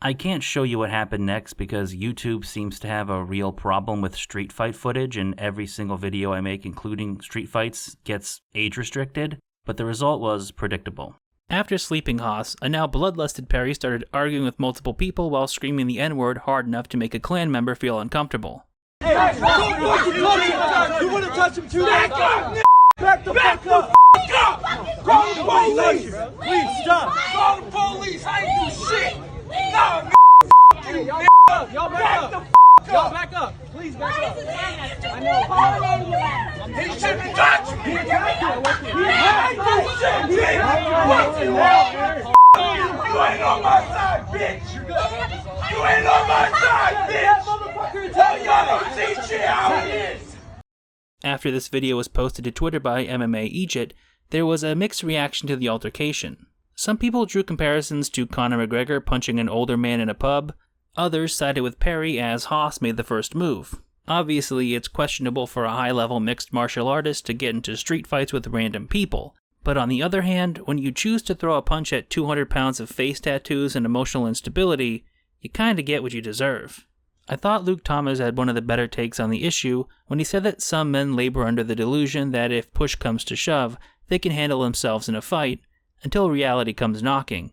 I can't show you what happened next because YouTube seems to have a real problem with street fight footage, and every single video I make, including street fights, gets age restricted, but the result was predictable. After sleeping Hoss, a now bloodlusted Perry started arguing with multiple people while screaming the N-word hard enough to make a Klan member feel uncomfortable. Hey, you want to touch him too? Back up! Back the fuck up! Call the police! Please stop! Call the police! I ain't do shit! No, you! Y'all back up! Y'all back up! Please back up! I know. He shouldn't touch me! He ain't do shit! What you want? You ain't on my side, bitch! You ain't on my side, bitch! Tell y'all don't see shit how it is! After this video was posted to Twitter by MMA Egypt, there was a mixed reaction to the altercation. Some people drew comparisons to Conor McGregor punching an older man in a pub. Others sided with Perry as Hoss made the first move. Obviously, it's questionable for a high-level mixed martial artist to get into street fights with random people. But on the other hand, when you choose to throw a punch at 200 pounds of face tattoos and emotional instability, you kinda get what you deserve. I thought Luke Thomas had one of the better takes on the issue when he said that some men labor under the delusion that if push comes to shove, they can handle themselves in a fight, until reality comes knocking.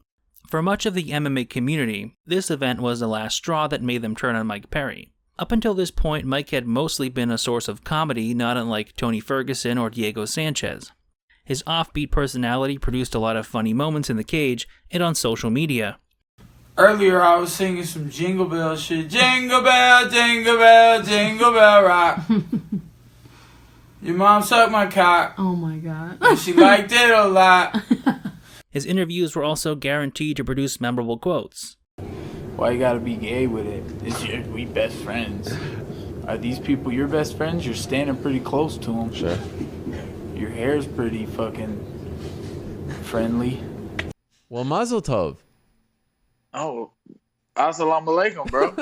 For much of the MMA community, this event was the last straw that made them turn on Mike Perry. Up until this point, Mike had mostly been a source of comedy, not unlike Tony Ferguson or Diego Sanchez. His offbeat personality produced a lot of funny moments in the cage and on social media. Earlier, I was singing some Jingle Bell shit. Jingle Bell, Jingle Bell, Jingle Bell Rock. Your mom sucked my cock. Oh my god. And she liked it a lot. His interviews were also guaranteed to produce memorable quotes. Why you gotta be gay with it? We best friends. Are these people your best friends? You're standing pretty close to them. Sure. Your hair's pretty fucking friendly. Well, Mazel Tov. Oh, assalamu alaikum, bro.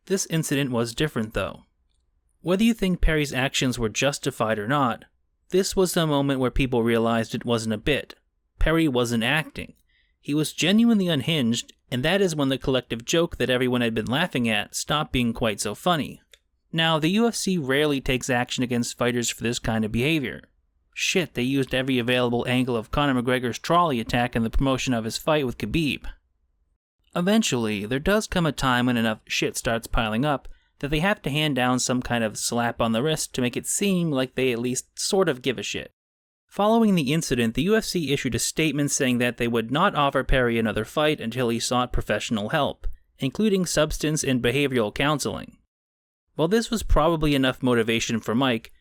This incident was different, though. Whether you think Perry's actions were justified or not, this was the moment where people realized it wasn't a bit. Perry wasn't acting. He was genuinely unhinged, and that is when the collective joke that everyone had been laughing at stopped being quite so funny. Now, the UFC rarely takes action against fighters for this kind of behavior. Shit, they used every available angle of Conor McGregor's trolley attack in the promotion of his fight with Khabib. Eventually, there does come a time when enough shit starts piling up that they have to hand down some kind of slap on the wrist to make it seem like they at least sort of give a shit. Following the incident, the UFC issued a statement saying that they would not offer Perry another fight until he sought professional help, including substance and behavioral counseling. While this was probably enough motivation for Mike,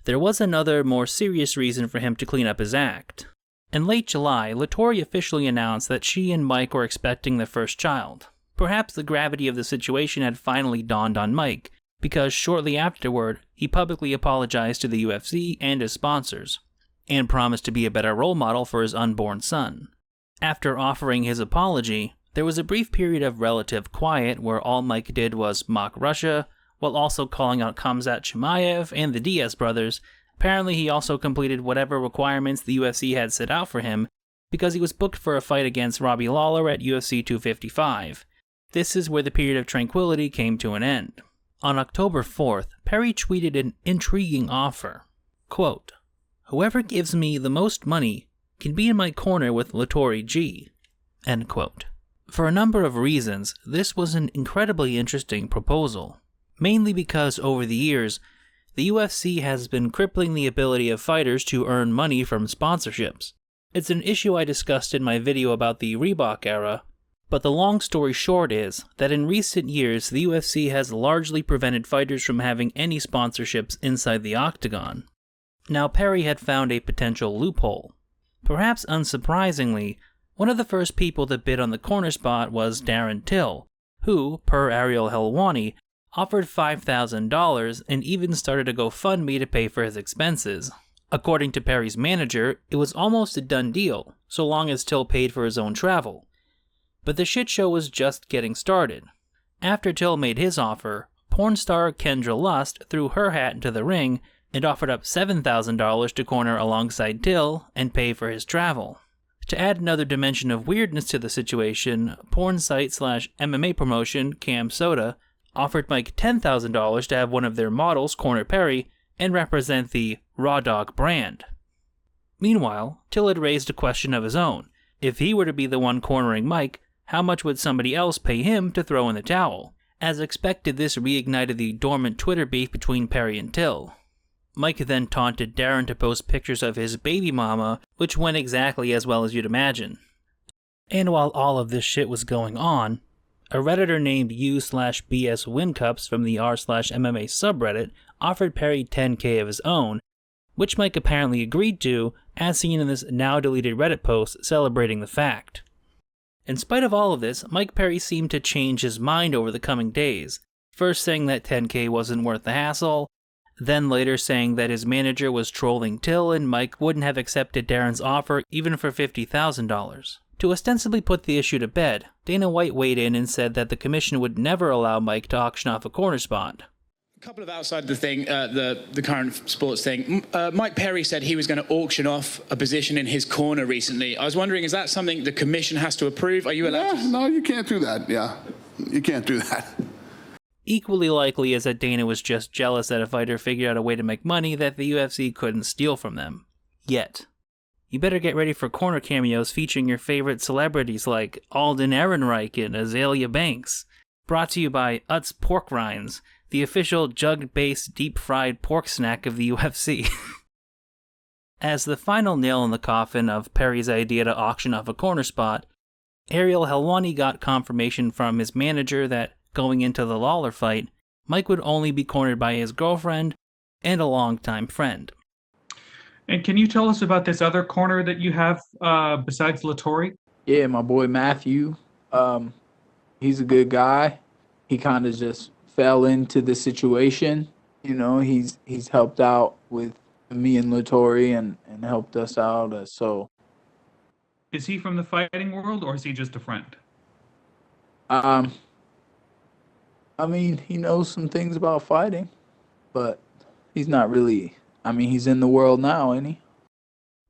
there was another, more serious reason for him to clean up his act. In late July, Lattori officially announced that she and Mike were expecting their first child. Perhaps the gravity of the situation had finally dawned on Mike, because shortly afterward, he publicly apologized to the UFC and his sponsors, and promised to be a better role model for his unborn son. After offering his apology, there was a brief period of relative quiet where all Mike did was mock Russia, while also calling out Khamzat Chimaev and the Diaz brothers. Apparently he also completed whatever requirements the UFC had set out for him, because he was booked for a fight against Robbie Lawler at UFC 255. This is where the period of tranquility came to an end. On October 4th, Perry tweeted an intriguing offer. Quote, "Whoever gives me the most money can be in my corner with Lattori G." End quote. For a number of reasons, this was an incredibly interesting proposal. Mainly because over the years, the UFC has been crippling the ability of fighters to earn money from sponsorships. It's an issue I discussed in my video about the Reebok era, but the long story short is that in recent years, the UFC has largely prevented fighters from having any sponsorships inside the octagon. Now, Perry had found a potential loophole. Perhaps unsurprisingly, one of the first people that bid on the corner spot was Darren Till, who, per Ariel Helwani, offered $5,000 and even started a GoFundMe to pay for his expenses. According to Perry's manager, it was almost a done deal, so long as Till paid for his own travel. But the shit show was just getting started. After Till made his offer, porn star Kendra Lust threw her hat into the ring and offered up $7,000 to corner alongside Till and pay for his travel. To add another dimension of weirdness to the situation, porn site/MMA promotion Cam Soda offered Mike $10,000 to have one of their models corner Perry and represent the Raw Dog brand. Meanwhile, Till had raised a question of his own. If he were to be the one cornering Mike, how much would somebody else pay him to throw in the towel? As expected, this reignited the dormant Twitter beef between Perry and Till. Mike then taunted Darren to post pictures of his baby mama, which went exactly as well as you'd imagine. And while all of this shit was going on, a Redditor named U/BS Wincups from the r/MMA subreddit offered Perry $10K of his own, which Mike apparently agreed to, as seen in this now-deleted Reddit post celebrating the fact. In spite of all of this, Mike Perry seemed to change his mind over the coming days, first saying that $10K wasn't worth the hassle, then later saying that his manager was trolling Till and Mike wouldn't have accepted Darren's offer even for $50,000. To ostensibly put the issue to bed, Dana White weighed in and said that the commission would never allow Mike to auction off a corner spot. A couple of outside the thing, the current sports thing. Mike Perry said he was going to auction off a position in his corner recently. I was wondering, is that something the commission has to approve? Are you allowed to? No, you can't do that. Yeah, you can't do that. Equally likely is that Dana was just jealous that a fighter figured out a way to make money that the UFC couldn't steal from them. Yet. You better get ready for corner cameos featuring your favorite celebrities like Alden Ehrenreich and Azalea Banks. Brought to you by Utz Pork Rinds, the official jug-based deep-fried pork snack of the UFC. As the final nail in the coffin of Perry's idea to auction off a corner spot, Ariel Helwani got confirmation from his manager that, going into the Lawler fight, Mike would only be cornered by his girlfriend and a longtime friend. And can you tell us about this other corner that you have besides Lattori? Yeah, my boy Matthew. He's a good guy. He kind of just fell into the situation. You know, he's helped out with me and Lattori and helped us out. So, is he from the fighting world or is he just a friend? I mean, he knows some things about fighting, but he's not really. I mean, he's in the world now, ain't he?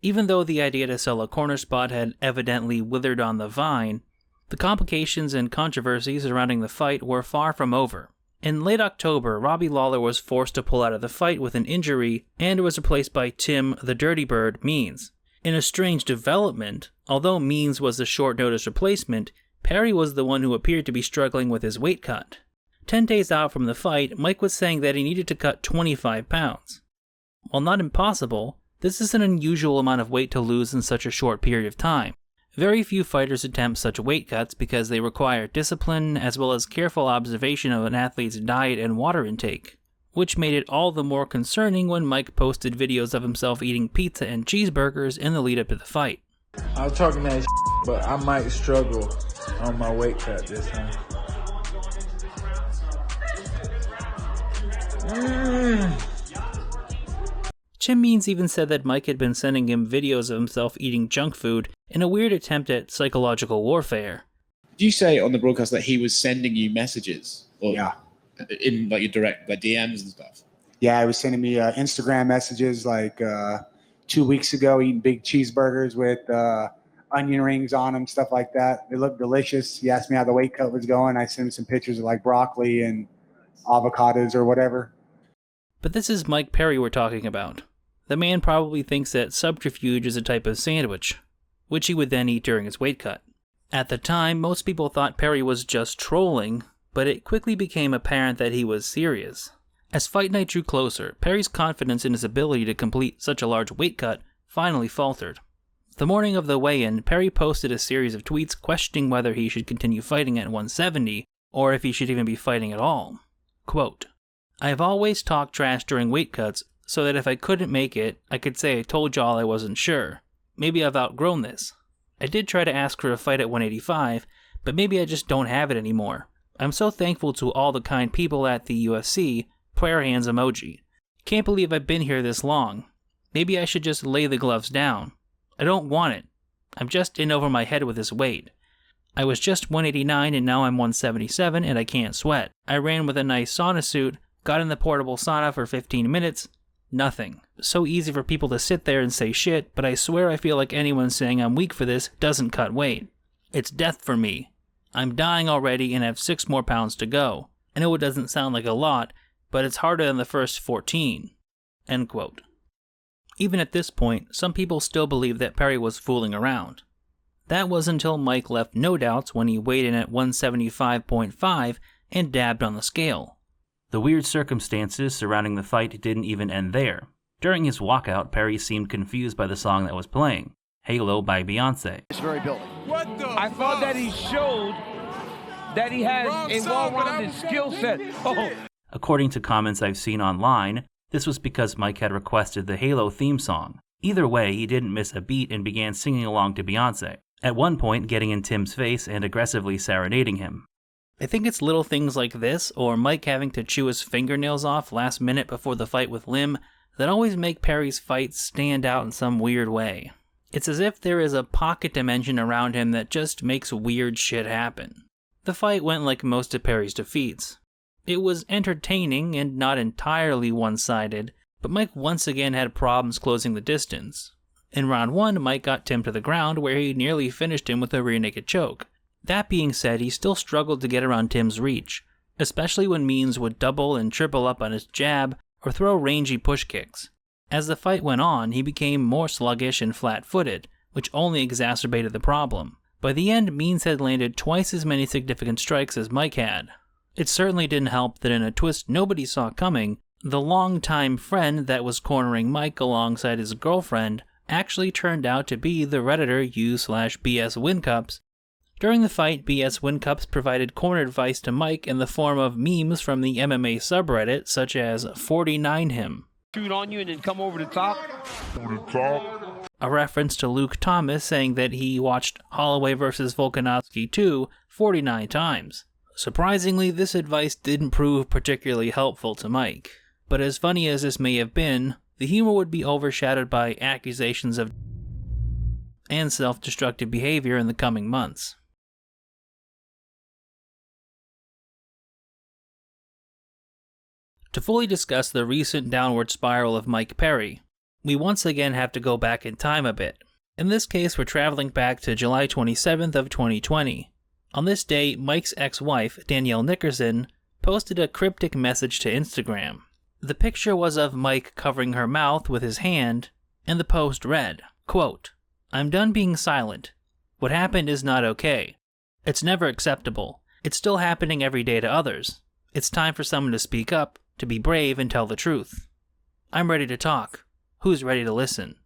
Even though the idea to sell a corner spot had evidently withered on the vine, the complications and controversy surrounding the fight were far from over. In late October, Robbie Lawler was forced to pull out of the fight with an injury and was replaced by Tim the Dirty Bird Means. In a strange development, although Means was the short-notice replacement, Perry was the one who appeared to be struggling with his weight cut. 10 days out from the fight, Mike was saying that he needed to cut 25 pounds. While not impossible, this is an unusual amount of weight to lose in such a short period of time. Very few fighters attempt such weight cuts because they require discipline as well as careful observation of an athlete's diet and water intake, which made it all the more concerning when Mike posted videos of himself eating pizza and cheeseburgers in the lead up to the fight. I was talking that but I might struggle on my weight cut this time. Tim Means even said that Mike had been sending him videos of himself eating junk food in a weird attempt at psychological warfare. Did you say on the broadcast that he was sending you messages? Or yeah. In like your direct DMs and stuff? Yeah, he was sending me Instagram messages like 2 weeks ago, eating big cheeseburgers with onion rings on them, stuff like that. They look delicious. He asked me how the weight cut was going. I sent him some pictures of like broccoli and avocados or whatever. But this is Mike Perry we're talking about. The man probably thinks that subterfuge is a type of sandwich, which he would then eat during his weight cut. At the time, most people thought Perry was just trolling, but it quickly became apparent that he was serious. As fight night drew closer, Perry's confidence in his ability to complete such a large weight cut finally faltered. The morning of the weigh-in, Perry posted a series of tweets questioning whether he should continue fighting at 170, or if he should even be fighting at all. Quote, "I have always talked trash during weight cuts, so that if I couldn't make it, I could say I told y'all I wasn't sure. Maybe I've outgrown this. I did try to ask for a fight at 185, but maybe I just don't have it anymore. I'm so thankful to all the kind people at the UFC, prayer hands emoji. Can't believe I've been here this long. Maybe I should just lay the gloves down. I don't want it. I'm just in over my head with this weight. I was just 189 and now I'm 177 and I can't sweat. I ran with a nice sauna suit, got in the portable sauna for 15 minutes. Nothing. So easy for people to sit there and say shit, but I swear I feel like anyone saying I'm weak for this doesn't cut weight. It's death for me. I'm dying already and have 6 more pounds to go. I know it doesn't sound like a lot, but it's harder than the first 14. End quote. Even at this point, some people still believe that Perry was fooling around. That was until Mike left no doubts when he weighed in at 175.5 and dabbed on the scale. The weird circumstances surrounding the fight didn't even end there. During his walkout, Perry seemed confused by the song that was playing, Halo by Beyonce. This very building. What the I thought that he showed that he has a well-rounded skill set. Oh. According to comments I've seen online, this was because Mike had requested the Halo theme song. Either way, he didn't miss a beat and began singing along to Beyonce, at one point getting in Tim's face and aggressively serenading him. I think it's little things like this, or Mike having to chew his fingernails off last minute before the fight with Lim, that always make Perry's fights stand out in some weird way. It's as if there is a pocket dimension around him that just makes weird shit happen. The fight went like most of Perry's defeats. It was entertaining and not entirely one-sided, but Mike once again had problems closing the distance. In round 1, Mike got Tim to the ground where he nearly finished him with a rear naked choke. That being said, he still struggled to get around Tim's reach, especially when Means would double and triple up on his jab or throw rangy push kicks. As the fight went on, he became more sluggish and flat-footed, which only exacerbated the problem. By the end, Means had landed twice as many significant strikes as Mike had. It certainly didn't help that in a twist nobody saw coming, the longtime friend that was cornering Mike alongside his girlfriend actually turned out to be the Redditor U/BS Wincups. During the fight, BS Wincups provided corner advice to Mike in the form of memes from the MMA subreddit, such as 49 him. Shoot on you and then come over the top. A reference to Luke Thomas saying that he watched Holloway vs. Volkanovski 2 49 times. Surprisingly, this advice didn't prove particularly helpful to Mike. But as funny as this may have been, the humor would be overshadowed by accusations of and self-destructive behavior in the coming months. To fully discuss the recent downward spiral of Mike Perry, we once again have to go back in time a bit. In this case, we're traveling back to July 27th of 2020. On this day, Mike's ex-wife, Danielle Nickerson, posted a cryptic message to Instagram. The picture was of Mike covering her mouth with his hand, and the post read, quote, "I'm done being silent. What happened is not okay. It's never acceptable. It's still happening every day to others. It's time for someone to speak up, to be brave and tell the truth. I'm ready to talk. Who's ready to listen?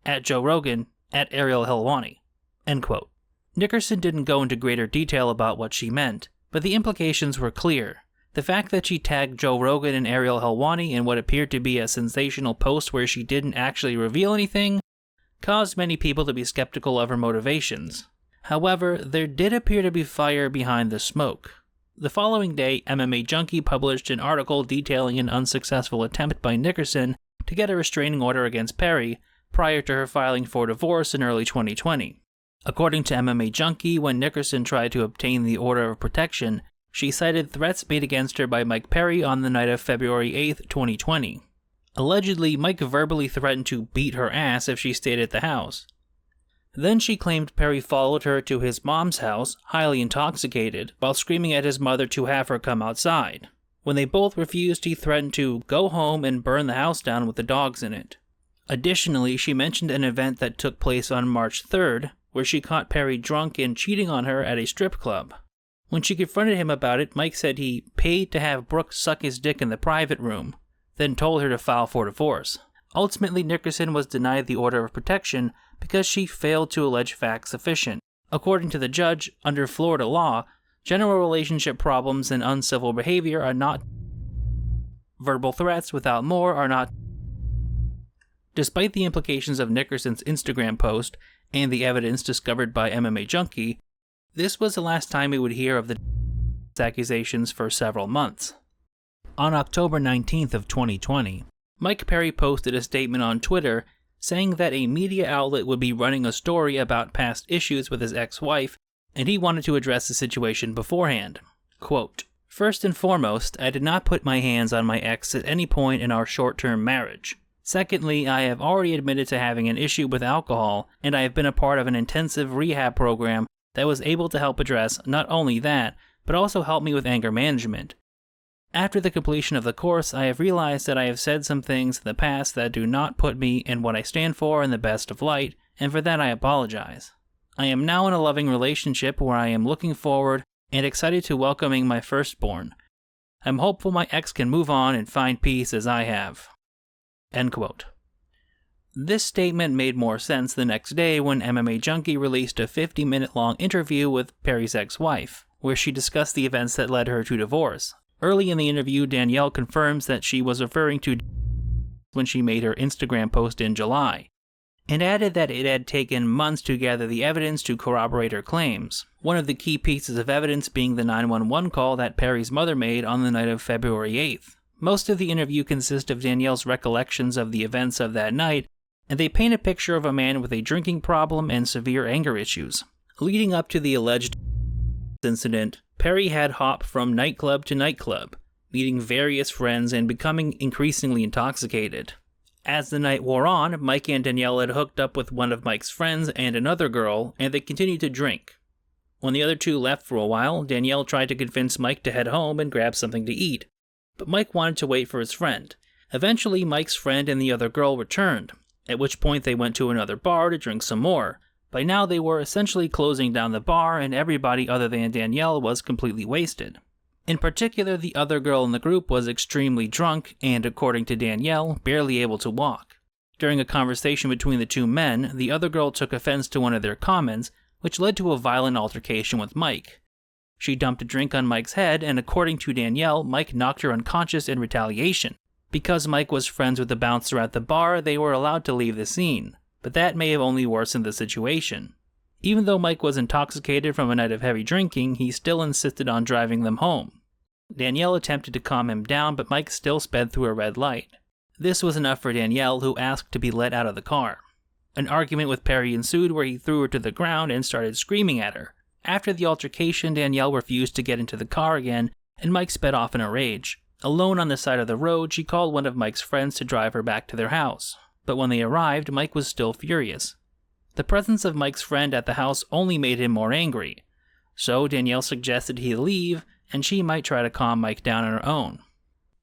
At Joe Rogan, at Ariel Helwani." End quote. Nickerson didn't go into greater detail about what she meant, but the implications were clear. The fact that she tagged Joe Rogan and Ariel Helwani in what appeared to be a sensational post where she didn't actually reveal anything caused many people to be skeptical of her motivations. However, there did appear to be fire behind the smoke. The following day, MMA Junkie published an article detailing an unsuccessful attempt by Nickerson to get a restraining order against Perry prior to her filing for divorce in early 2020. According to MMA Junkie, when Nickerson tried to obtain the order of protection, she cited threats made against her by Mike Perry on the night of February 8th, 2020. Allegedly, Mike verbally threatened to beat her ass if she stayed at the house. Then she claimed Perry followed her to his mom's house, highly intoxicated, while screaming at his mother to have her come outside. When they both refused, he threatened to go home and burn the house down with the dogs in it. Additionally, she mentioned an event that took place on March 3rd, where she caught Perry drunk and cheating on her at a strip club. When she confronted him about it, Mike said he paid to have Brooke suck his dick in the private room, then told her to file for divorce. Ultimately, Nickerson was denied the order of protection because she failed to allege facts sufficient. According to the judge, under Florida law, general relationship problems and uncivil behavior are not verbal threats without more are not. Despite the implications of Nickerson's Instagram post and the evidence discovered by MMA Junkie, this was the last time we would hear of the accusations for several months. On October 19th of 2020, Mike Perry posted a statement on Twitter saying that a media outlet would be running a story about past issues with his ex-wife, and he wanted to address the situation beforehand. Quote, "First and foremost, I did not put my hands on my ex at any point in our short-term marriage. Secondly, I have already admitted to having an issue with alcohol, and I have been a part of an intensive rehab program that was able to help address not only that, but also help me with anger management. After the completion of the course, I have realized that I have said some things in the past that do not put me and what I stand for in the best of light, and for that I apologize. I am now in a loving relationship where I am looking forward and excited to welcoming my firstborn. I'm hopeful my ex can move on and find peace as I have." End quote. This statement made more sense the next day when MMA Junkie released a 50-minute long interview with Perry's ex-wife, where she discussed the events that led her to divorce. Early in the interview, Danielle confirms that she was referring to when she made her Instagram post in July, and added that it had taken months to gather the evidence to corroborate her claims, one of the key pieces of evidence being the 911 call that Perry's mother made on the night of February 8th. Most of the interview consists of Danielle's recollections of the events of that night, and they paint a picture of a man with a drinking problem and severe anger issues. Leading up to the alleged incident, Perry had hopped from nightclub to nightclub, meeting various friends and becoming increasingly intoxicated. As the night wore on, Mike and Danielle had hooked up with one of Mike's friends and another girl, and they continued to drink. When the other two left for a while, Danielle tried to convince Mike to head home and grab something to eat, but Mike wanted to wait for his friend. Eventually, Mike's friend and the other girl returned, at which point they went to another bar to drink some more. By now, they were essentially closing down the bar, and everybody other than Danielle was completely wasted. In particular, the other girl in the group was extremely drunk and, according to Danielle, barely able to walk. During a conversation between the two men, the other girl took offense to one of their comments, which led to a violent altercation with Mike. She dumped a drink on Mike's head, and according to Danielle, Mike knocked her unconscious in retaliation. Because Mike was friends with the bouncer at the bar, they were allowed to leave the scene, but that may have only worsened the situation. Even though Mike was intoxicated from a night of heavy drinking, he still insisted on driving them home. Danielle attempted to calm him down, but Mike still sped through a red light. This was enough for Danielle, who asked to be let out of the car. An argument with Perry ensued where he threw her to the ground and started screaming at her. After the altercation, Danielle refused to get into the car again, and Mike sped off in a rage. Alone on the side of the road, she called one of Mike's friends to drive her back to their house. But when they arrived, Mike was still furious. The presence of Mike's friend at the house only made him more angry. So Danielle suggested he leave, and she might try to calm Mike down on her own.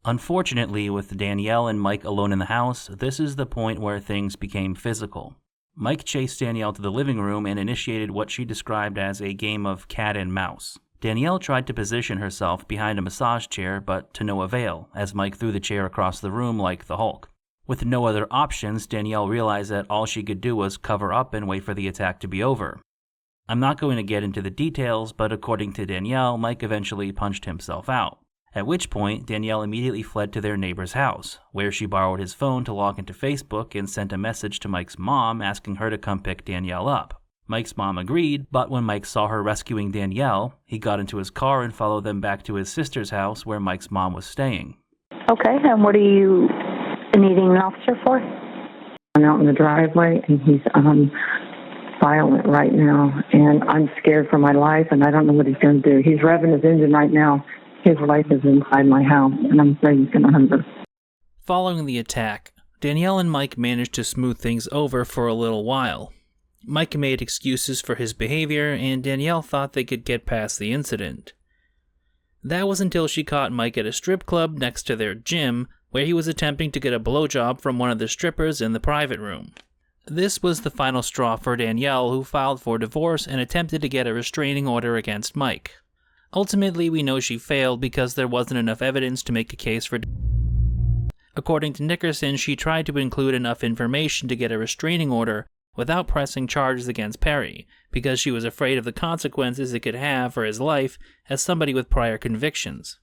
Unfortunately, with Danielle and Mike alone in the house, this is the point where things became physical. Mike chased Danielle to the living room and initiated what she described as a game of cat and mouse. Danielle tried to position herself behind a massage chair, but to no avail, as Mike threw the chair across the room like the Hulk. With no other options, Danielle realized that all she could do was cover up and wait for the attack to be over. I'm not going to get into the details, but according to Danielle, Mike eventually punched himself out. At which point, Danielle immediately fled to their neighbor's house, where she borrowed his phone to log into Facebook and sent a message to Mike's mom asking her to come pick Danielle up. Mike's mom agreed, but when Mike saw her rescuing Danielle, he got into his car and followed them back to his sister's house where Mike's mom was staying. Okay, and what are you needing an officer for? I'm out in the driveway, and he's violent right now, and I'm scared for my life, and I don't know what he's going to do. He's revving his engine right now. His life is inside my house, and I'm afraid he's going to hurt her. Following the attack, Danielle and Mike managed to smooth things over for a little while. Mike made excuses for his behavior, and Danielle thought they could get past the incident. That was until she caught Mike at a strip club next to their gym, where he was attempting to get a blowjob from one of the strippers in the private room. This was the final straw for Danielle, who filed for divorce and attempted to get a restraining order against Mike. Ultimately, we know she failed because there wasn't enough evidence to make a case for. According to Nickerson, she tried to include enough information to get a restraining order without pressing charges against Perry, because she was afraid of the consequences it could have for his life as somebody with prior convictions.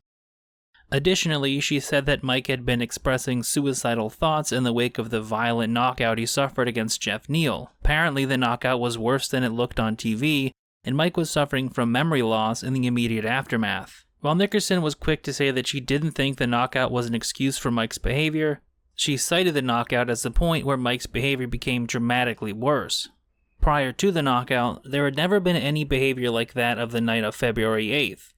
Additionally, she said that Mike had been expressing suicidal thoughts in the wake of the violent knockout he suffered against Jeff Neal. Apparently, the knockout was worse than it looked on TV, and Mike was suffering from memory loss in the immediate aftermath. While Nickerson was quick to say that she didn't think the knockout was an excuse for Mike's behavior, she cited the knockout as the point where Mike's behavior became dramatically worse. Prior to the knockout, there had never been any behavior like that of the night of February 8th.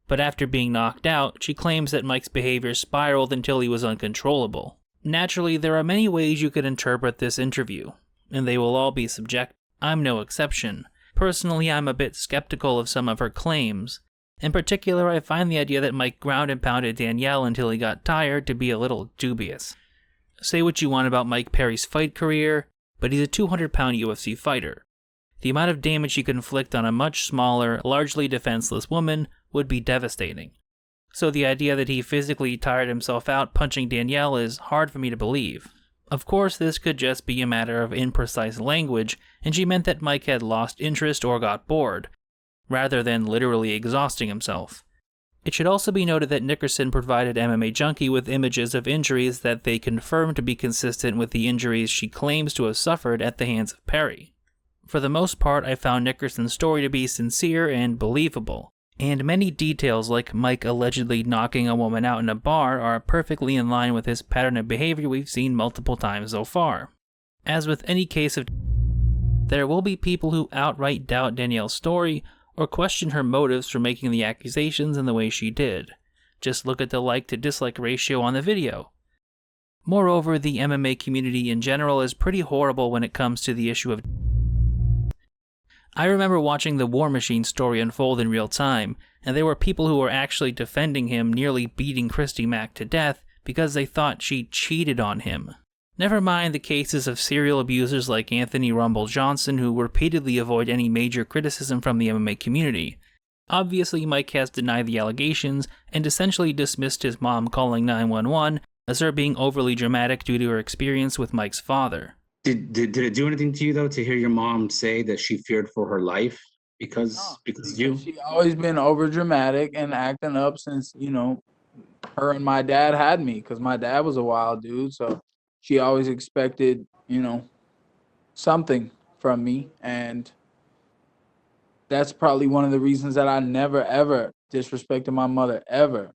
But after being knocked out, she claims that Mike's behavior spiraled until he was uncontrollable. Naturally, there are many ways you could interpret this interview, and they will all be subjective. I'm no exception. Personally, I'm a bit skeptical of some of her claims. In particular, I find the idea that Mike ground and pounded Danielle until he got tired to be a little dubious. Say what you want about Mike Perry's fight career, but he's a 200-pound UFC fighter. The amount of damage he could inflict on a much smaller, largely defenseless woman would be devastating. So the idea that he physically tired himself out punching Danielle is hard for me to believe. Of course, this could just be a matter of imprecise language, and she meant that Mike had lost interest or got bored, rather than literally exhausting himself. It should also be noted that Nickerson provided MMA Junkie with images of injuries that they confirmed to be consistent with the injuries she claims to have suffered at the hands of Perry. For the most part, I found Nickerson's story to be sincere and believable, and many details like Mike allegedly knocking a woman out in a bar are perfectly in line with his pattern of behavior we've seen multiple times so far. As with any case of, there will be people who outright doubt Danielle's story or question her motives for making the accusations in the way she did. Just look at the like to dislike ratio on the video. Moreover, the MMA community in general is pretty horrible when it comes to the issue of. I remember watching the War Machine story unfold in real time, and there were people who were actually defending him, nearly beating Christy Mack to death because they thought she cheated on him. Never mind the cases of serial abusers like Anthony Rumble Johnson, who repeatedly avoid any major criticism from the MMA community. Obviously, Mike has denied the allegations and essentially dismissed his mom calling 911 as her being overly dramatic due to her experience with Mike's father. Did it do anything to you, though, to hear your mom say that she feared for her life because you? She always been over dramatic and acting up since, her and my dad had me, because my dad was a wild dude, so she always expected, something from me, and that's probably one of the reasons that I never, ever disrespected my mother, ever.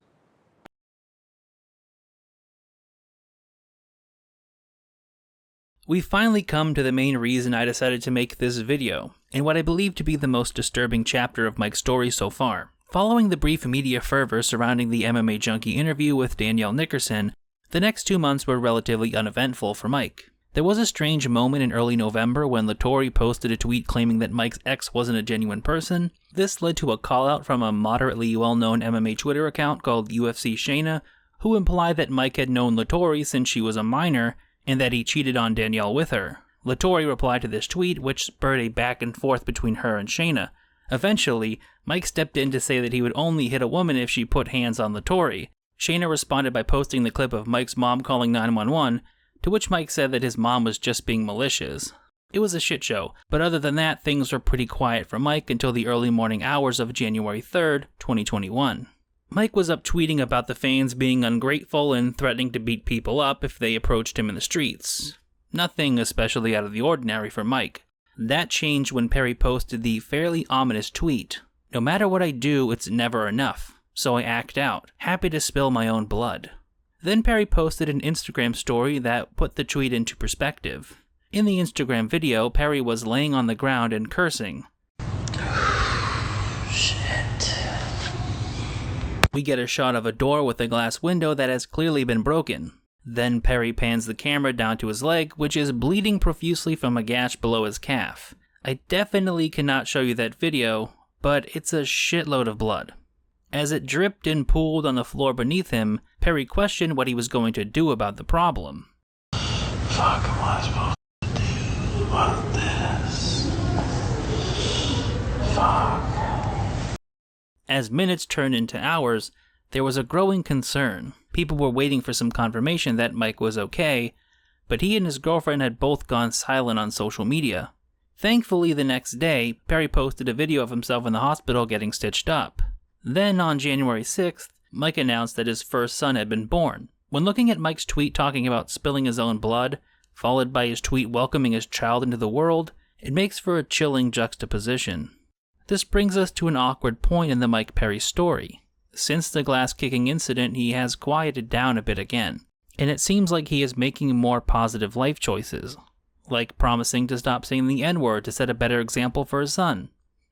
We finally come to the main reason I decided to make this video, and what I believe to be the most disturbing chapter of Mike's story so far. Following the brief media fervor surrounding the MMA Junkie interview with Danielle Nickerson, the next 2 months were relatively uneventful for Mike. There was a strange moment in early November when Lattori posted a tweet claiming that Mike's ex wasn't a genuine person. This led to a call-out from a moderately well-known MMA Twitter account called UFC Shayna, who implied that Mike had known Lattori since she was a minor, and that he cheated on Danielle with her. Lattori replied to this tweet, which spurred a back and forth between her and Shayna. Eventually, Mike stepped in to say that he would only hit a woman if she put hands on Lattori. Shayna responded by posting the clip of Mike's mom calling 911, to which Mike said that his mom was just being malicious. It was a shit show, but other than that, things were pretty quiet for Mike until the early morning hours of January 3rd, 2021. Mike was up tweeting about the fans being ungrateful and threatening to beat people up if they approached him in the streets. Nothing especially out of the ordinary for Mike. That changed when Perry posted the fairly ominous tweet, "No matter what I do, it's never enough, so I act out, happy to spill my own blood." Then Perry posted an Instagram story that put the tweet into perspective. In the Instagram video, Perry was laying on the ground and cursing. We get a shot of a door with a glass window that has clearly been broken. Then Perry pans the camera down to his leg, which is bleeding profusely from a gash below his calf. I definitely cannot show you that video, but it's a shitload of blood. As it dripped and pooled on the floor beneath him, Perry questioned what he was going to do about the problem. Fuck am I supposed to do about this? Fuck. As minutes turned into hours, there was a growing concern. People were waiting for some confirmation that Mike was okay, but he and his girlfriend had both gone silent on social media. Thankfully, the next day, Perry posted a video of himself in the hospital getting stitched up. Then, on January 6th, Mike announced that his first son had been born. When looking at Mike's tweet talking about spilling his own blood, followed by his tweet welcoming his child into the world, it makes for a chilling juxtaposition. This brings us to an awkward point in the Mike Perry story. Since the glass-kicking incident, he has quieted down a bit again, and it seems like he is making more positive life choices, like promising to stop saying the N-word to set a better example for his son.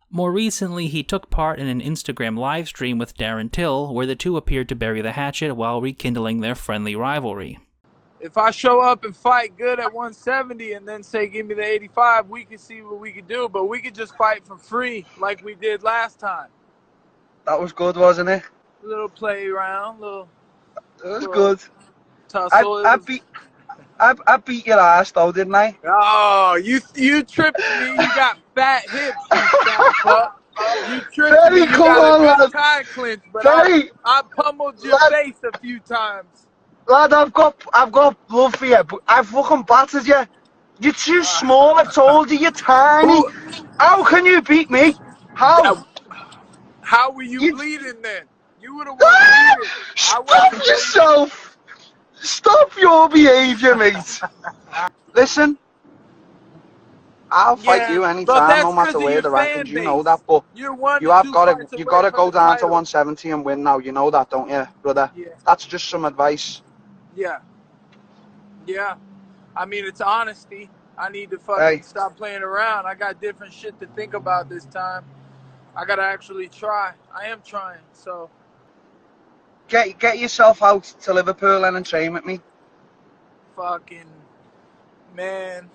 More recently, he took part in an Instagram livestream with Darren Till, where the two appeared to bury the hatchet while rekindling their friendly rivalry. If I show up and fight good at 170 and then say give me the 85, we can see what we can do, but we could just fight for free like we did last time. That was good, wasn't it? A little play around, It was good. Tussle. I beat your ass though, didn't I? Oh, you tripped me. You got fat hips, you fat fuck. You tripped me. You got a good tie clinch, but I pummeled your face a few times. Lad, I've got love for you, but I've fucking battered you. You're too small, I told you, you're tiny. How can you beat me? How? How were you bleeding then? You would have won bleeding. Stop yourself! Stop your behaviour, mate. Listen, I'll fight you anytime, no matter where the rankings. You know that, but you have got to go down to 170 and win now. You know that, don't you, brother? Yeah. That's just some advice. Yeah. I mean, it's honesty. I need to fucking stop playing around. I got different shit to think about this time. I gotta actually try. I am trying, so. Get yourself out to Liverpool and train with me. Fucking, man.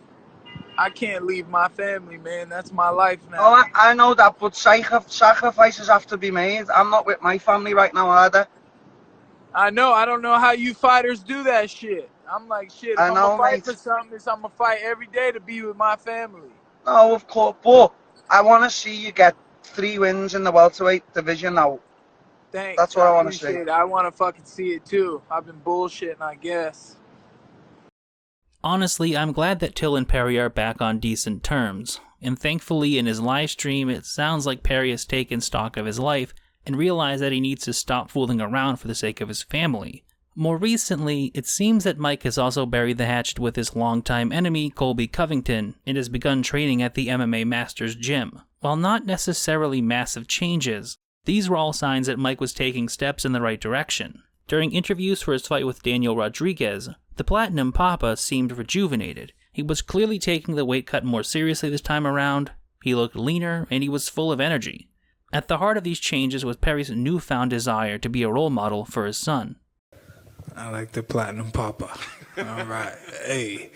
I can't leave my family, man. That's my life now. Oh, I know that, but sacrifices have to be made. I'm not with my family right now, either. I know. I don't know how you fighters do that shit. I'm like, shit, if I'm gonna fight for something, I'm gonna fight every day to be with my family. No, of course, but I want to see you get 3 wins in the welterweight division now. Thanks. That's what I want to see. I want to fucking see it too. I've been bullshitting, I guess. Honestly, I'm glad that Till and Perry are back on decent terms, and thankfully in his live stream it sounds like Perry has taken stock of his life and realized that he needs to stop fooling around for the sake of his family. More recently, it seems that Mike has also buried the hatchet with his longtime enemy, Colby Covington, and has begun training at the MMA Masters gym. While not necessarily massive changes, these were all signs that Mike was taking steps in the right direction. During interviews for his fight with Daniel Rodriguez, the Platinum Papa seemed rejuvenated. He was clearly taking the weight cut more seriously this time around, he looked leaner, and he was full of energy. At the heart of these changes was Perry's newfound desire to be a role model for his son. I like the Platinum Papa. All right. Hey,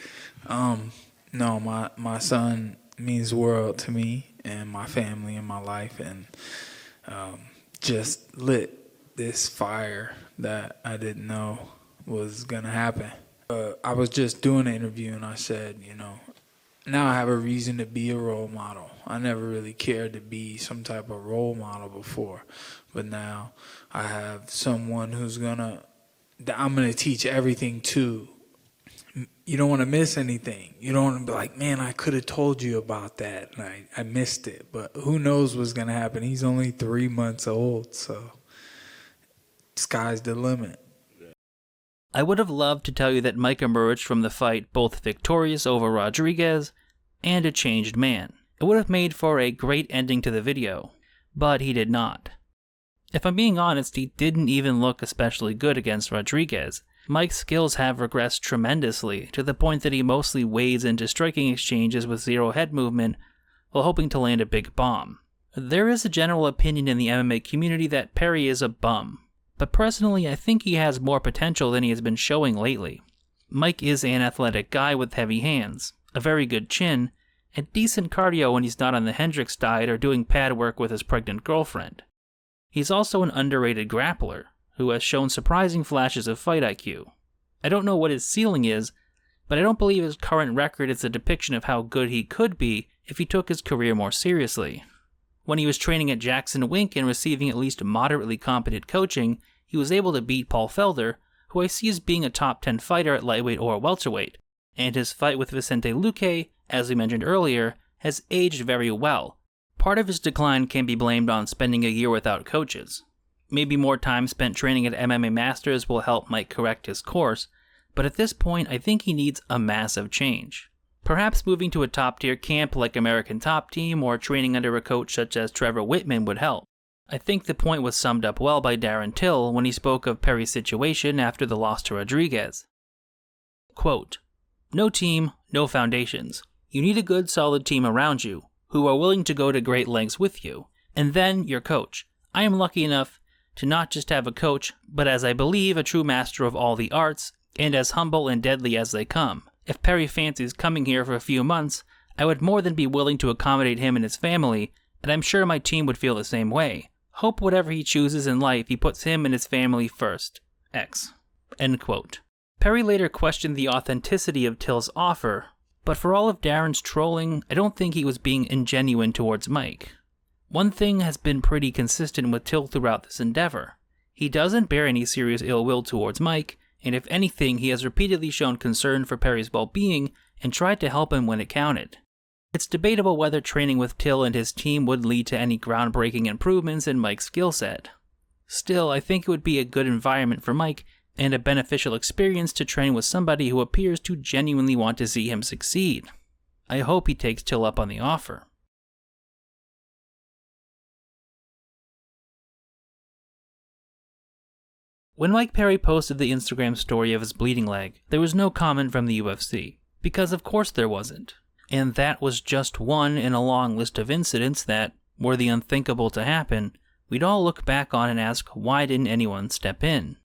no, my son means the world to me and my family and my life, and just lit this fire that I didn't know was gonna happen. I was just doing an interview and I said, now I have a reason to be a role model. I never really cared to be some type of role model before, but now I have someone I'm gonna teach everything to. You don't want to miss anything. You don't want to be like, man, I could have told you about that, and I missed it. But who knows what's going to happen? He's only 3 months old, so sky's the limit. I would have loved to tell you that Mike emerged from the fight both victorious over Rodriguez and a changed man. It would have made for a great ending to the video, but he did not. If I'm being honest, he didn't even look especially good against Rodriguez. Mike's skills have regressed tremendously, to the point that he mostly wades into striking exchanges with zero head movement while hoping to land a big bomb. There is a general opinion in the MMA community that Perry is a bum, but personally I think he has more potential than he has been showing lately. Mike is an athletic guy with heavy hands, a very good chin, and decent cardio when he's not on the Hendrix diet or doing pad work with his pregnant girlfriend. He's also an underrated grappler, who has shown surprising flashes of fight IQ. I don't know what his ceiling is, but I don't believe his current record is a depiction of how good he could be if he took his career more seriously. When he was training at Jackson Wink and receiving at least moderately competent coaching, he was able to beat Paul Felder, who I see as being a top 10 fighter at lightweight or welterweight, and his fight with Vicente Luque, as we mentioned earlier, has aged very well. Part of his decline can be blamed on spending a year without coaches. Maybe more time spent training at MMA Masters will help Mike correct his course, but at this point I think he needs a massive change. Perhaps moving to a top-tier camp like American Top Team or training under a coach such as Trevor Whitman would help. I think the point was summed up well by Darren Till when he spoke of Perry's situation after the loss to Rodriguez. Quote, "No team, no foundations. You need a good solid team around you, who are willing to go to great lengths with you, and then your coach. I am lucky enough to not just have a coach, but as I believe a true master of all the arts, and as humble and deadly as they come. If Perry fancies coming here for a few months, I would more than be willing to accommodate him and his family, and I'm sure my team would feel the same way. Hope whatever he chooses in life, he puts him and his family first. X." End quote. Perry later questioned the authenticity of Till's offer, but for all of Darren's trolling, I don't think he was being ingenuine towards Mike. One thing has been pretty consistent with Till throughout this endeavor. He doesn't bear any serious ill will towards Mike, and if anything, he has repeatedly shown concern for Perry's well-being and tried to help him when it counted. It's debatable whether training with Till and his team would lead to any groundbreaking improvements in Mike's skill set. Still, I think it would be a good environment for Mike and a beneficial experience to train with somebody who appears to genuinely want to see him succeed. I hope he takes Till up on the offer. When Mike Perry posted the Instagram story of his bleeding leg, there was no comment from the UFC, because of course there wasn't. And that was just one in a long list of incidents that, were the unthinkable to happen, we'd all look back on and ask, why didn't anyone step in?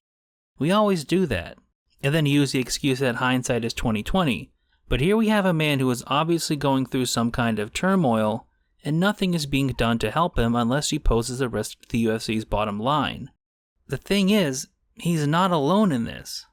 We always do that, and then use the excuse that hindsight is 20/20, but here we have a man who is obviously going through some kind of turmoil, and nothing is being done to help him unless he poses a risk to the UFC's bottom line. The thing is, he's not alone in this.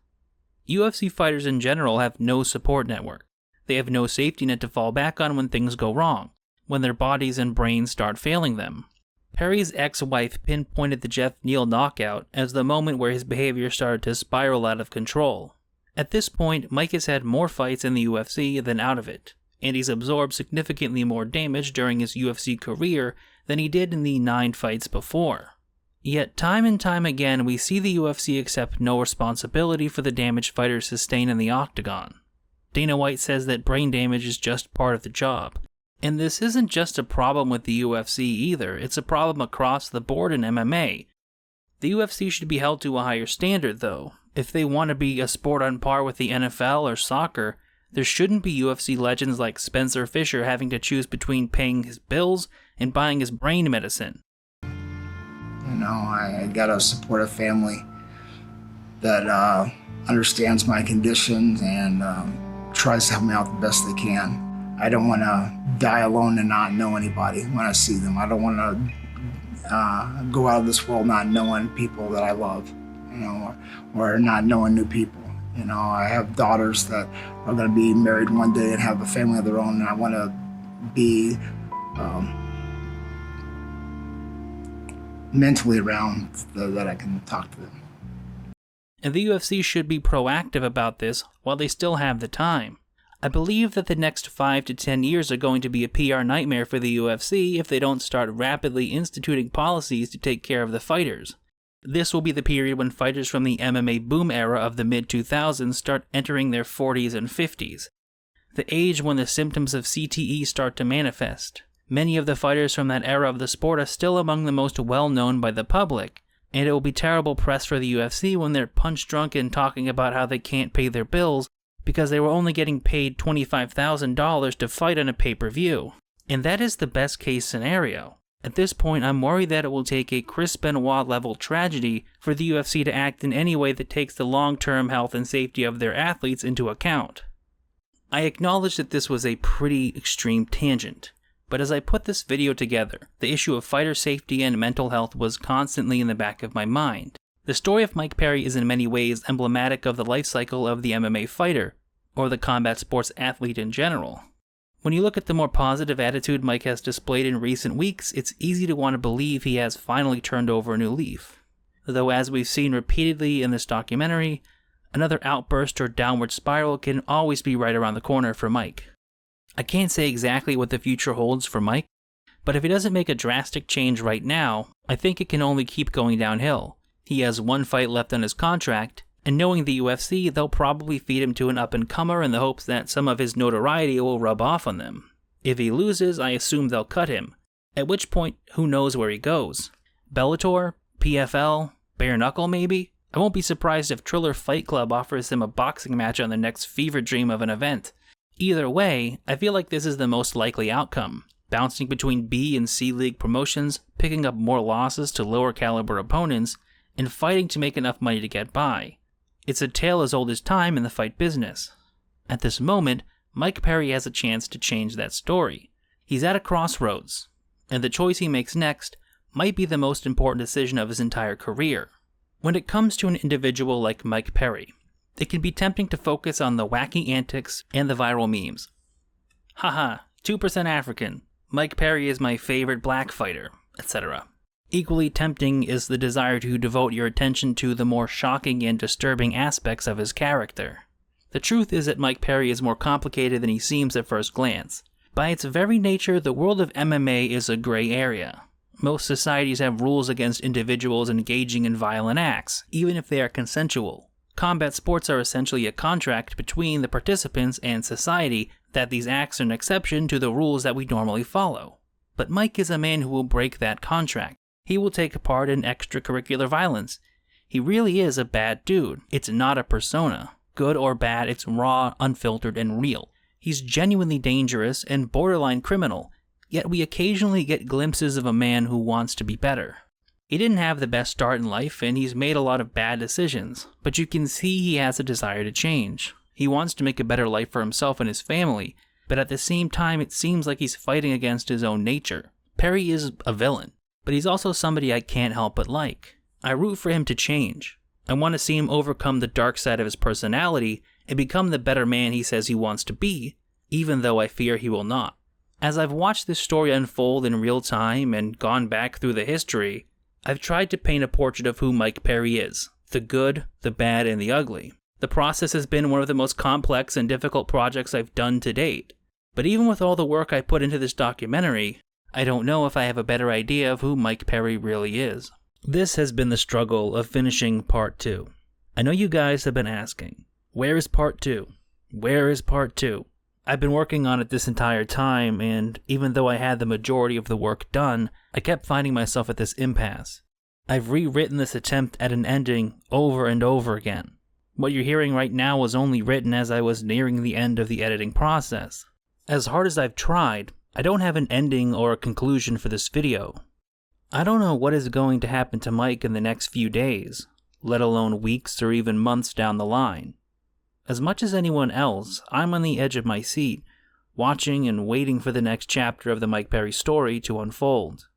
UFC fighters in general have no support network. They have no safety net to fall back on when things go wrong, when their bodies and brains start failing them. Perry's ex-wife pinpointed the Jeff Neal knockout as the moment where his behavior started to spiral out of control. At this point, Mike has had more fights in the UFC than out of it, and he's absorbed significantly more damage during his UFC career than he did in the 9 fights before. Yet time and time again, we see the UFC accept no responsibility for the damage fighters sustain in the octagon. Dana White says that brain damage is just part of the job. And this isn't just a problem with the UFC either, it's a problem across the board in MMA. The UFC should be held to a higher standard though. If they want to be a sport on par with the NFL or soccer, there shouldn't be UFC legends like Spencer Fisher having to choose between paying his bills and buying his brain medicine. You know, I got a supportive family that understands my conditions and tries to help me out the best they can. I don't want to die alone and not know anybody when I see them. I don't want to go out of this world not knowing people that I love, you know, or not knowing new people. You know, I have daughters that are going to be married one day and have a family of their own, and I want to be mentally around that I can talk to them. And the UFC should be proactive about this while they still have the time. I believe that the next 5 to 10 years are going to be a PR nightmare for the UFC if they don't start rapidly instituting policies to take care of the fighters. This will be the period when fighters from the MMA boom era of the mid-2000s start entering their 40s and 50s, the age when the symptoms of CTE start to manifest. Many of the fighters from that era of the sport are still among the most well-known by the public, and it will be terrible press for the UFC when they're punch-drunk and talking about how they can't pay their bills because they were only getting paid $25,000 to fight on a pay-per-view. And that is the best-case scenario. At this point, I'm worried that it will take a Chris Benoit-level tragedy for the UFC to act in any way that takes the long-term health and safety of their athletes into account. I acknowledge that this was a pretty extreme tangent, but as I put this video together, the issue of fighter safety and mental health was constantly in the back of my mind. The story of Mike Perry is in many ways emblematic of the life cycle of the MMA fighter, or the combat sports athlete in general. When you look at the more positive attitude Mike has displayed in recent weeks, it's easy to want to believe he has finally turned over a new leaf. Though as we've seen repeatedly in this documentary, another outburst or downward spiral can always be right around the corner for Mike. I can't say exactly what the future holds for Mike, but if he doesn't make a drastic change right now, I think it can only keep going downhill. He has one fight left on his contract, and knowing the UFC, they'll probably feed him to an up-and-comer in the hopes that some of his notoriety will rub off on them. If he loses, I assume they'll cut him, at which point, who knows where he goes. Bellator? PFL? Bare knuckle maybe? I won't be surprised if Triller Fight Club offers him a boxing match on the next fever dream of an event. Either way, I feel like this is the most likely outcome, bouncing between B and C League promotions, picking up more losses to lower caliber opponents, and fighting to make enough money to get by. It's a tale as old as time in the fight business. At this moment, Mike Perry has a chance to change that story. He's at a crossroads, and the choice he makes next might be the most important decision of his entire career. When it comes to an individual like Mike Perry, it can be tempting to focus on the wacky antics and the viral memes. Haha, 2% African, Mike Perry is my favorite black fighter, etc. Equally tempting is the desire to devote your attention to the more shocking and disturbing aspects of his character. The truth is that Mike Perry is more complicated than he seems at first glance. By its very nature, the world of MMA is a gray area. Most societies have rules against individuals engaging in violent acts, even if they are consensual. Combat sports are essentially a contract between the participants and society that these acts are an exception to the rules that we normally follow. But Mike is a man who will break that contract. He will take part in extracurricular violence. He really is a bad dude. It's not a persona. Good or bad, it's raw, unfiltered, and real. He's genuinely dangerous and borderline criminal, yet we occasionally get glimpses of a man who wants to be better. He didn't have the best start in life, and he's made a lot of bad decisions, but you can see he has a desire to change. He wants to make a better life for himself and his family, but at the same time it seems like he's fighting against his own nature. Perry is a villain, but he's also somebody I can't help but like. I root for him to change. I want to see him overcome the dark side of his personality and become the better man he says he wants to be, even though I fear he will not. As I've watched this story unfold in real time and gone back through the history, I've tried to paint a portrait of who Mike Perry is, the good, the bad, and the ugly. The process has been one of the most complex and difficult projects I've done to date. But even with all the work I put into this documentary, I don't know if I have a better idea of who Mike Perry really is. This has been the struggle of finishing part 2. I know you guys have been asking, where is part 2? Where is part 2? I've been working on it this entire time, and even though I had the majority of the work done, I kept finding myself at this impasse. I've rewritten this attempt at an ending over and over again. What you're hearing right now was only written as I was nearing the end of the editing process. As hard as I've tried, I don't have an ending or a conclusion for this video. I don't know what is going to happen to Mike in the next few days, let alone weeks or even months down the line. As much as anyone else, I'm on the edge of my seat, watching and waiting for the next chapter of the Mike Perry story to unfold.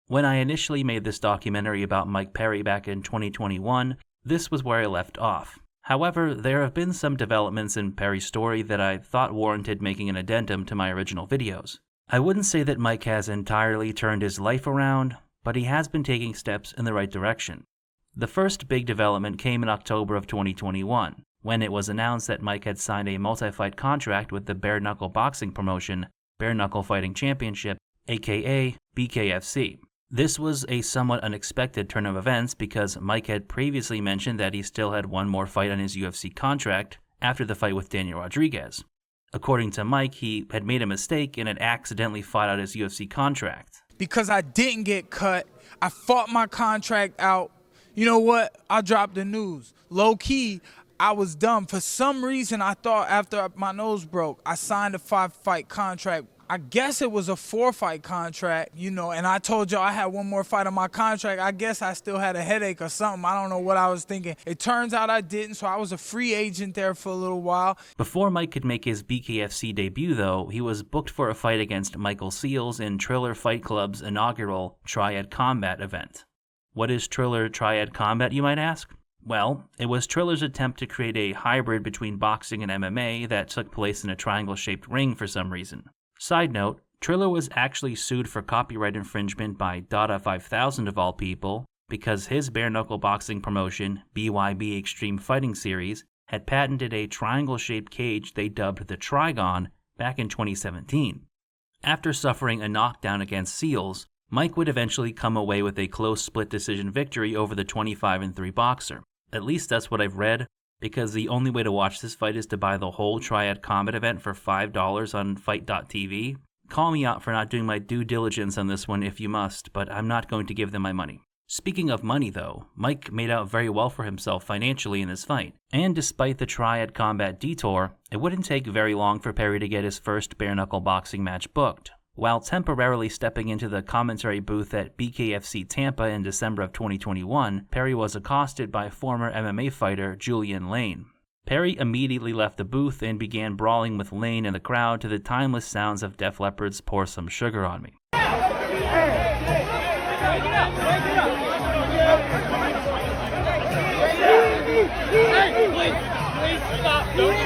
When I initially made this documentary about Mike Perry back in 2021, this was where I left off. However, there have been some developments in Perry's story that I thought warranted making an addendum to my original videos. I wouldn't say that Mike has entirely turned his life around, but he has been taking steps in the right direction. The first big development came in October of 2021, when it was announced that Mike had signed a multi-fight contract with the bare knuckle boxing promotion, Bare Knuckle Fighting Championship, aka BKFC. This was a somewhat unexpected turn of events because Mike had previously mentioned that he still had one more fight on his UFC contract after the fight with Daniel Rodriguez. According to Mike, he had made a mistake and had accidentally fought out his UFC contract. Because I didn't get cut, I fought my contract out. You know what? I dropped the news. Low key, I was dumb. For some reason, I thought after my nose broke, I signed a 5-fight contract I guess it was a 4-fight contract, you know, and I told y'all I had one more fight on my contract. I guess I still had a headache or something. I don't know what I was thinking. It turns out I didn't, so I was a free agent there for a little while. Before Mike could make his BKFC debut, though, he was booked for a fight against Michael Seals in Triller Fight Club's inaugural Triad Combat event. What is Triller Triad Combat, you might ask? Well, it was Triller's attempt to create a hybrid between boxing and MMA that took place in a triangle-shaped ring for some reason. Side note, Triller was actually sued for copyright infringement by Dada 5000 of all people because his bare-knuckle boxing promotion, BYB Extreme Fighting Series, had patented a triangle-shaped cage they dubbed the Trigon back in 2017. After suffering a knockdown against Seals, Mike would eventually come away with a close split decision victory over the 25-3 boxer. At least that's what I've read, because the only way to watch this fight is to buy the whole Triad Combat event for $5 on Fight.tv. Call me out for not doing my due diligence on this one if you must, but I'm not going to give them my money. Speaking of money, though, Mike made out very well for himself financially in this fight, and despite the Triad Combat detour, it wouldn't take very long for Perry to get his first bare-knuckle boxing match booked. While temporarily stepping into the commentary booth at BKFC Tampa in December of 2021, Perry was accosted by former MMA fighter Julian Lane. Perry immediately left the booth and began brawling with Lane in the crowd to the timeless sounds of Def Leppard's Pour Some Sugar on Me. Please stop. Don't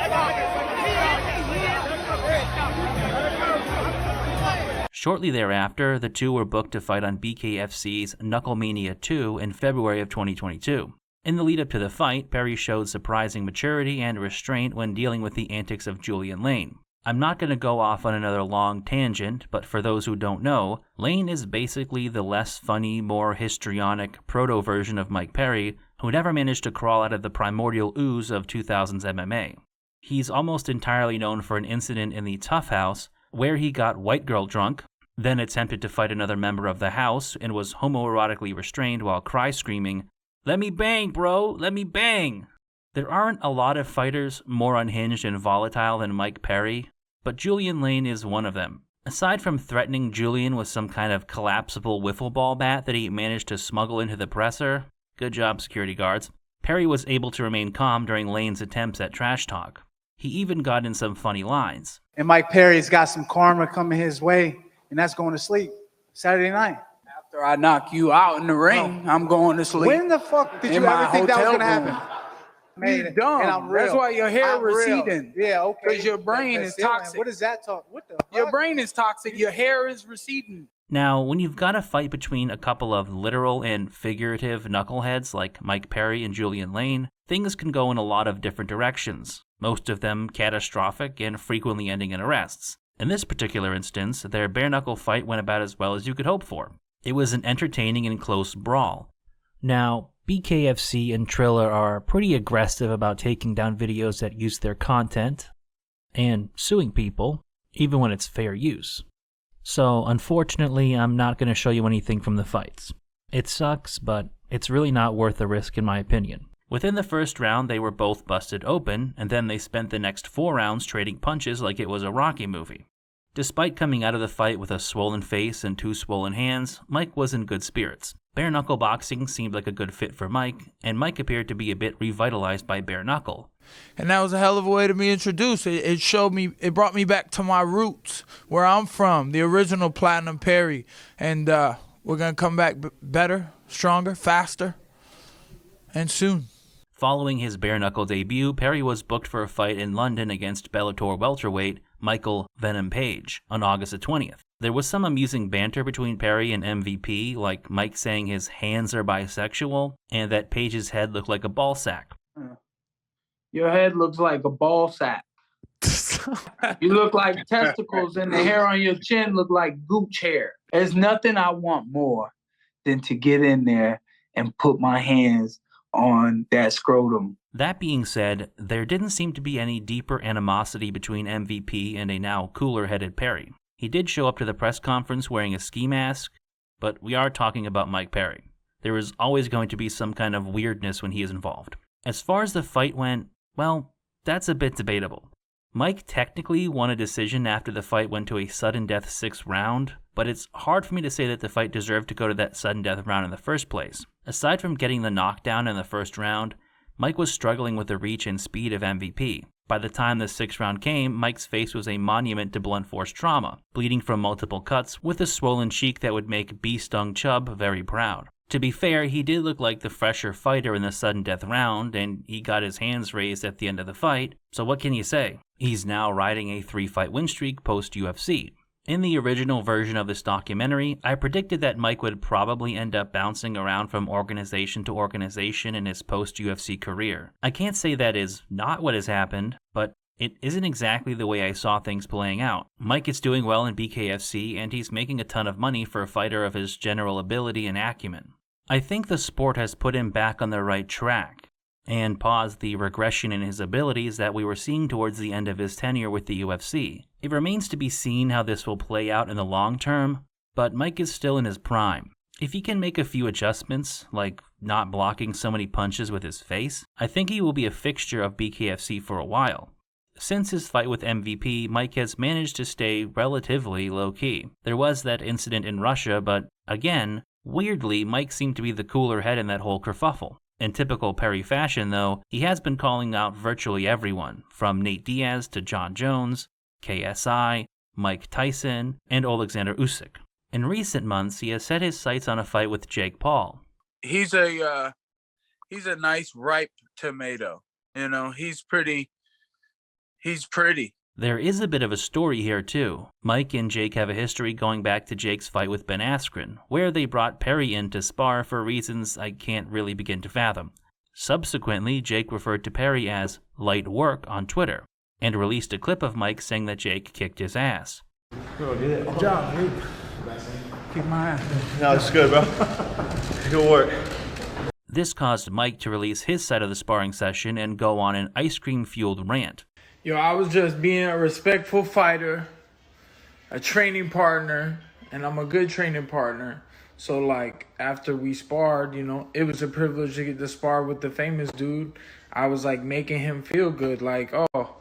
stop. Shortly thereafter, the two were booked to fight on BKFC's Knucklemania 2 in February of 2022. In the lead-up to the fight, Perry showed surprising maturity and restraint when dealing with the antics of Julian Lane. I'm not going to go off on another long tangent, but for those who don't know, Lane is basically the less funny, more histrionic proto-version of Mike Perry, who never managed to crawl out of the primordial ooze of 2000s MMA. He's almost entirely known for an incident in the Tough House, where he got white girl drunk, then attempted to fight another member of the house and was homoerotically restrained while cry-screaming, "Let me bang, bro! Let me bang!" There aren't a lot of fighters more unhinged and volatile than Mike Perry, but Julian Lane is one of them. Aside from threatening Julian with some kind of collapsible wiffle ball bat that he managed to smuggle into the presser, good job security guards, Perry was able to remain calm during Lane's attempts at trash talk. He even got in some funny lines. And Mike Perry's got some karma coming his way, and that's going to sleep Saturday night. After I knock you out in the ring, I'm going to sleep. When the fuck did you ever think that was going to happen? You're dumb. That's why your hair receding. Yeah, okay. Because your brain is toxic. What is that talk? What the fuck? Your brain is toxic. Your hair is receding. Now, when you've got a fight between a couple of literal and figurative knuckleheads like Mike Perry and Julian Lane, things can go in a lot of different directions, most of them catastrophic and frequently ending in arrests. In this particular instance, their bare-knuckle fight went about as well as you could hope for. It was an entertaining and close brawl. Now, BKFC and Triller are pretty aggressive about taking down videos that use their content and suing people, even when it's fair use. So, unfortunately, I'm not going to show you anything from the fights. It sucks, but it's really not worth the risk in my opinion. Within the first round, they were both busted open, and then they spent the next 4 rounds trading punches like it was a Rocky movie. Despite coming out of the fight with a swollen face and 2 swollen hands, Mike was in good spirits. Bare-knuckle boxing seemed like a good fit for Mike, and Mike appeared to be a bit revitalized by bare-knuckle. And that was a hell of a way to be introduced. It showed me, it brought me back to my roots, where I'm from, the original Platinum Perry. And we're going to come back better, stronger, faster, and soon. Following his bare-knuckle debut, Perry was booked for a fight in London against Bellator welterweight Michael Venom Page on August the 20th. There was some amusing banter between Perry and MVP, like Mike saying his hands are bisexual and that Page's head looked like a ball sack. Your head looks like a ball sack. You look like testicles and the hair on your chin look like gooch hair. There's nothing I want more than to get in there and put my hands on that scrotum. That being said, there didn't seem to be any deeper animosity between MVP and a now cooler-headed Perry. He did show up to the press conference wearing a ski mask, but we are talking about Mike Perry. There is always going to be some kind of weirdness when he is involved. As far as the fight went, well, that's a bit debatable. Mike technically won a decision after the fight went to a sudden death 6th round, but it's hard for me to say that the fight deserved to go to that sudden death round in the first place. Aside from getting the knockdown in the first round, Mike was struggling with the reach and speed of MVP. By the time the 6th round came, Mike's face was a monument to blunt force trauma, bleeding from multiple cuts with a swollen cheek that would make bee-stung Chubb very proud. To be fair, he did look like the fresher fighter in the sudden death round, and he got his hands raised at the end of the fight, so what can you say? He's now riding a 3-fight win streak post-UFC. In the original version of this documentary, I predicted that Mike would probably end up bouncing around from organization to organization in his post-UFC career. I can't say that is not what has happened, but it isn't exactly the way I saw things playing out. Mike is doing well in BKFC, and he's making a ton of money for a fighter of his general ability and acumen. I think the sport has put him back on the right track, and paused the regression in his abilities that we were seeing towards the end of his tenure with the UFC. It remains to be seen how this will play out in the long term, but Mike is still in his prime. If he can make a few adjustments, like not blocking so many punches with his face, I think he will be a fixture of BKFC for a while. Since his fight with MVP, Mike has managed to stay relatively low-key. There was that incident in Russia, but again, weirdly, Mike seemed to be the cooler head in that whole kerfuffle. In typical Perry fashion, though, he has been calling out virtually everyone, from Nate Diaz to John Jones, KSI, Mike Tyson, and Alexander Usyk. In recent months, he has set his sights on a fight with Jake Paul. He's a nice ripe tomato. You know, he's pretty. There is a bit of a story here too. Mike and Jake have a history going back to Jake's fight with Ben Askren, where they brought Perry in to spar for reasons I can't really begin to fathom. Subsequently, Jake referred to Perry as light work on Twitter, and released a clip of Mike saying that Jake kicked his ass. Good job, dude. Kick my ass. No, it's good, bro. Good work. This caused Mike to release his side of the sparring session and go on an ice cream-fueled rant. Yo, I was just being a respectful fighter, a training partner, and I'm a good training partner. So, like, after we sparred, you know, it was a privilege to get to spar with the famous dude. I was, like, making him feel good. Like, oh,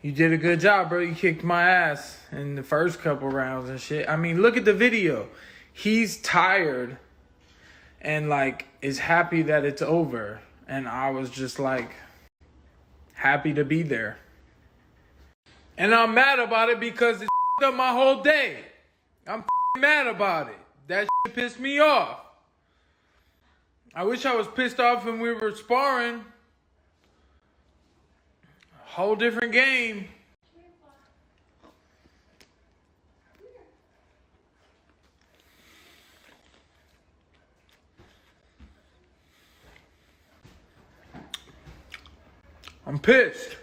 you did a good job, bro. You kicked my ass in the first couple rounds and shit. I mean, look at the video. He's tired and, like, is happy that it's over. And I was just, like, happy to be there. And I'm mad about it because it up my whole day. I'm mad about it. That shit pissed me off. I wish I was pissed off when we were sparring. Whole different game. I'm pissed.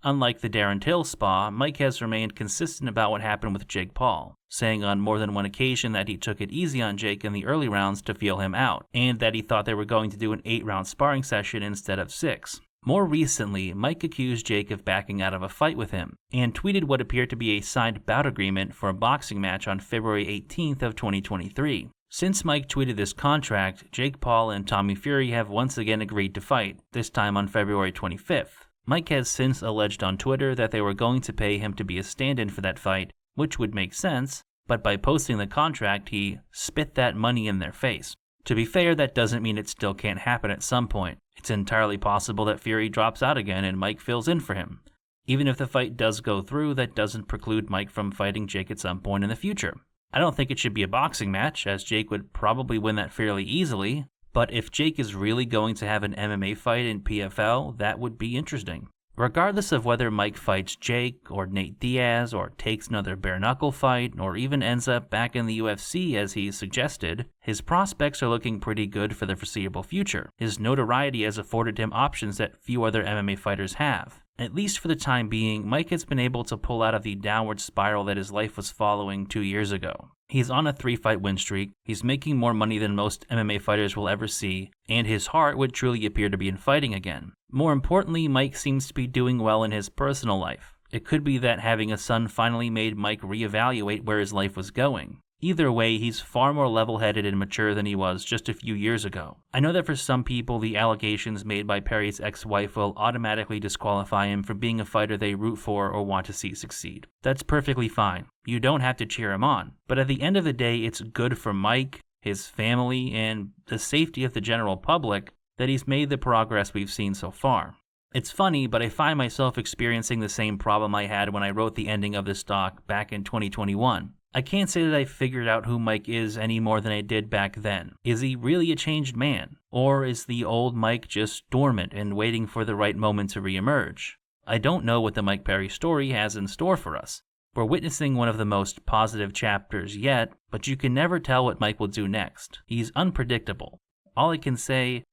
Unlike the Darren Till spa, Mike has remained consistent about what happened with Jake Paul, saying on more than one occasion that he took it easy on Jake in the early rounds to feel him out, and that he thought they were going to do an 8-round sparring session instead of 6. More recently, Mike accused Jake of backing out of a fight with him, and tweeted what appeared to be a signed bout agreement for a boxing match on February 18th of 2023. Since Mike tweeted this contract, Jake Paul and Tommy Fury have once again agreed to fight, this time on February 25th. Mike has since alleged on Twitter that they were going to pay him to be a stand-in for that fight, which would make sense, but by posting the contract, he spit that money in their face. To be fair, that doesn't mean it still can't happen at some point. It's entirely possible that Fury drops out again and Mike fills in for him. Even if the fight does go through, that doesn't preclude Mike from fighting Jake at some point in the future. I don't think it should be a boxing match, as Jake would probably win that fairly easily, but if Jake is really going to have an MMA fight in PFL, that would be interesting. Regardless of whether Mike fights Jake or Nate Diaz or takes another bare-knuckle fight or even ends up back in the UFC as he suggested, his prospects are looking pretty good for the foreseeable future. His notoriety has afforded him options that few other MMA fighters have. At least for the time being, Mike has been able to pull out of the downward spiral that his life was following 2 years ago. He's on a 3-fight win streak, he's making more money than most MMA fighters will ever see, and his heart would truly appear to be in fighting again. More importantly, Mike seems to be doing well in his personal life. It could be that having a son finally made Mike reevaluate where his life was going. Either way, he's far more level-headed and mature than he was just a few years ago. I know that for some people, the allegations made by Perry's ex-wife will automatically disqualify him from being a fighter they root for or want to see succeed. That's perfectly fine. You don't have to cheer him on. But at the end of the day, it's good for Mike, his family, and the safety of the general public that he's made the progress we've seen so far. It's funny, but I find myself experiencing the same problem I had when I wrote the ending of this doc back in 2021. I can't say that I figured out who Mike is any more than I did back then. Is he really a changed man? Or is the old Mike just dormant and waiting for the right moment to reemerge? I don't know what the Mike Perry story has in store for us. We're witnessing one of the most positive chapters yet, but you can never tell what Mike will do next. He's unpredictable. All I can say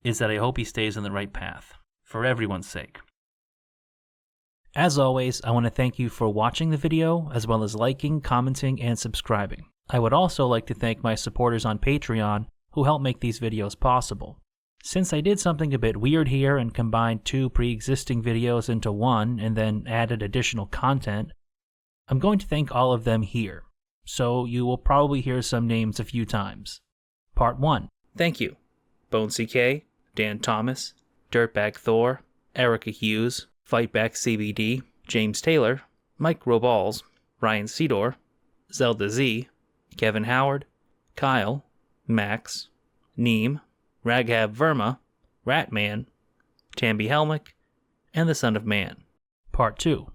is that I hope he stays on the right path, for everyone's sake. As always, I want to thank you for watching the video, as well as liking, commenting, and subscribing. I would also like to thank my supporters on Patreon who help make these videos possible. Since I did something a bit weird here and combined 2 pre-existing videos into one and then added additional content, I'm going to thank all of them here, so you will probably hear some names a few times. Part 1. Thank you. Bone CK, Dan Thomas, Dirtbag Thor, Erica Hughes, Fightback CBD, James Taylor, Mike Roballs, Ryan Sedor, Zelda Z, Kevin Howard, Kyle, Max, Neem, Raghab Verma, Ratman, Tamby Helmick, and the Son of Man. Part 2.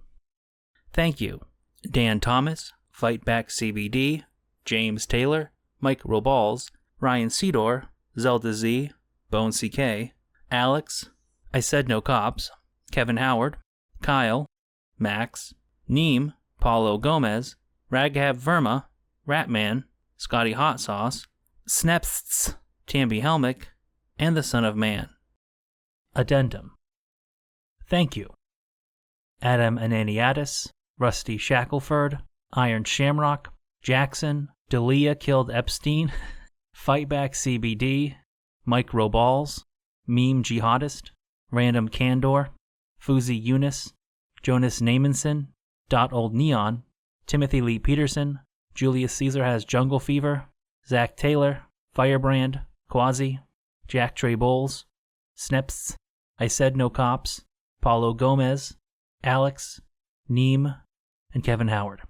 Thank you. Dan Thomas, Fightback CBD, James Taylor, Mike Roballs, Ryan Sedor, Zelda Z, Bone CK, Alex, I Said No Cops, Kevin Howard, Kyle, Max, Neem, Paulo Gomez, Raghab Verma, Ratman, Scotty Hot Sauce, Snepsts, Tamby Helmick, and the Son of Man. Addendum. Thank you. Adam Ananiadis, Rusty Shackelford, Iron Shamrock, Jackson, Dalia Killed Epstein, Fightback CBD, Mike Roballs, Meme Jihadist, Random Candor, Fuzi Eunice, Jonas Namenson, Dot Old Neon, Timothy Lee Peterson, Julius Caesar Has Jungle Fever, Zach Taylor, Firebrand, Quasi, Jack Trey Bowles, Sneps, I Said No Cops, Paulo Gomez, Alex, Neem, and Kevin Howard.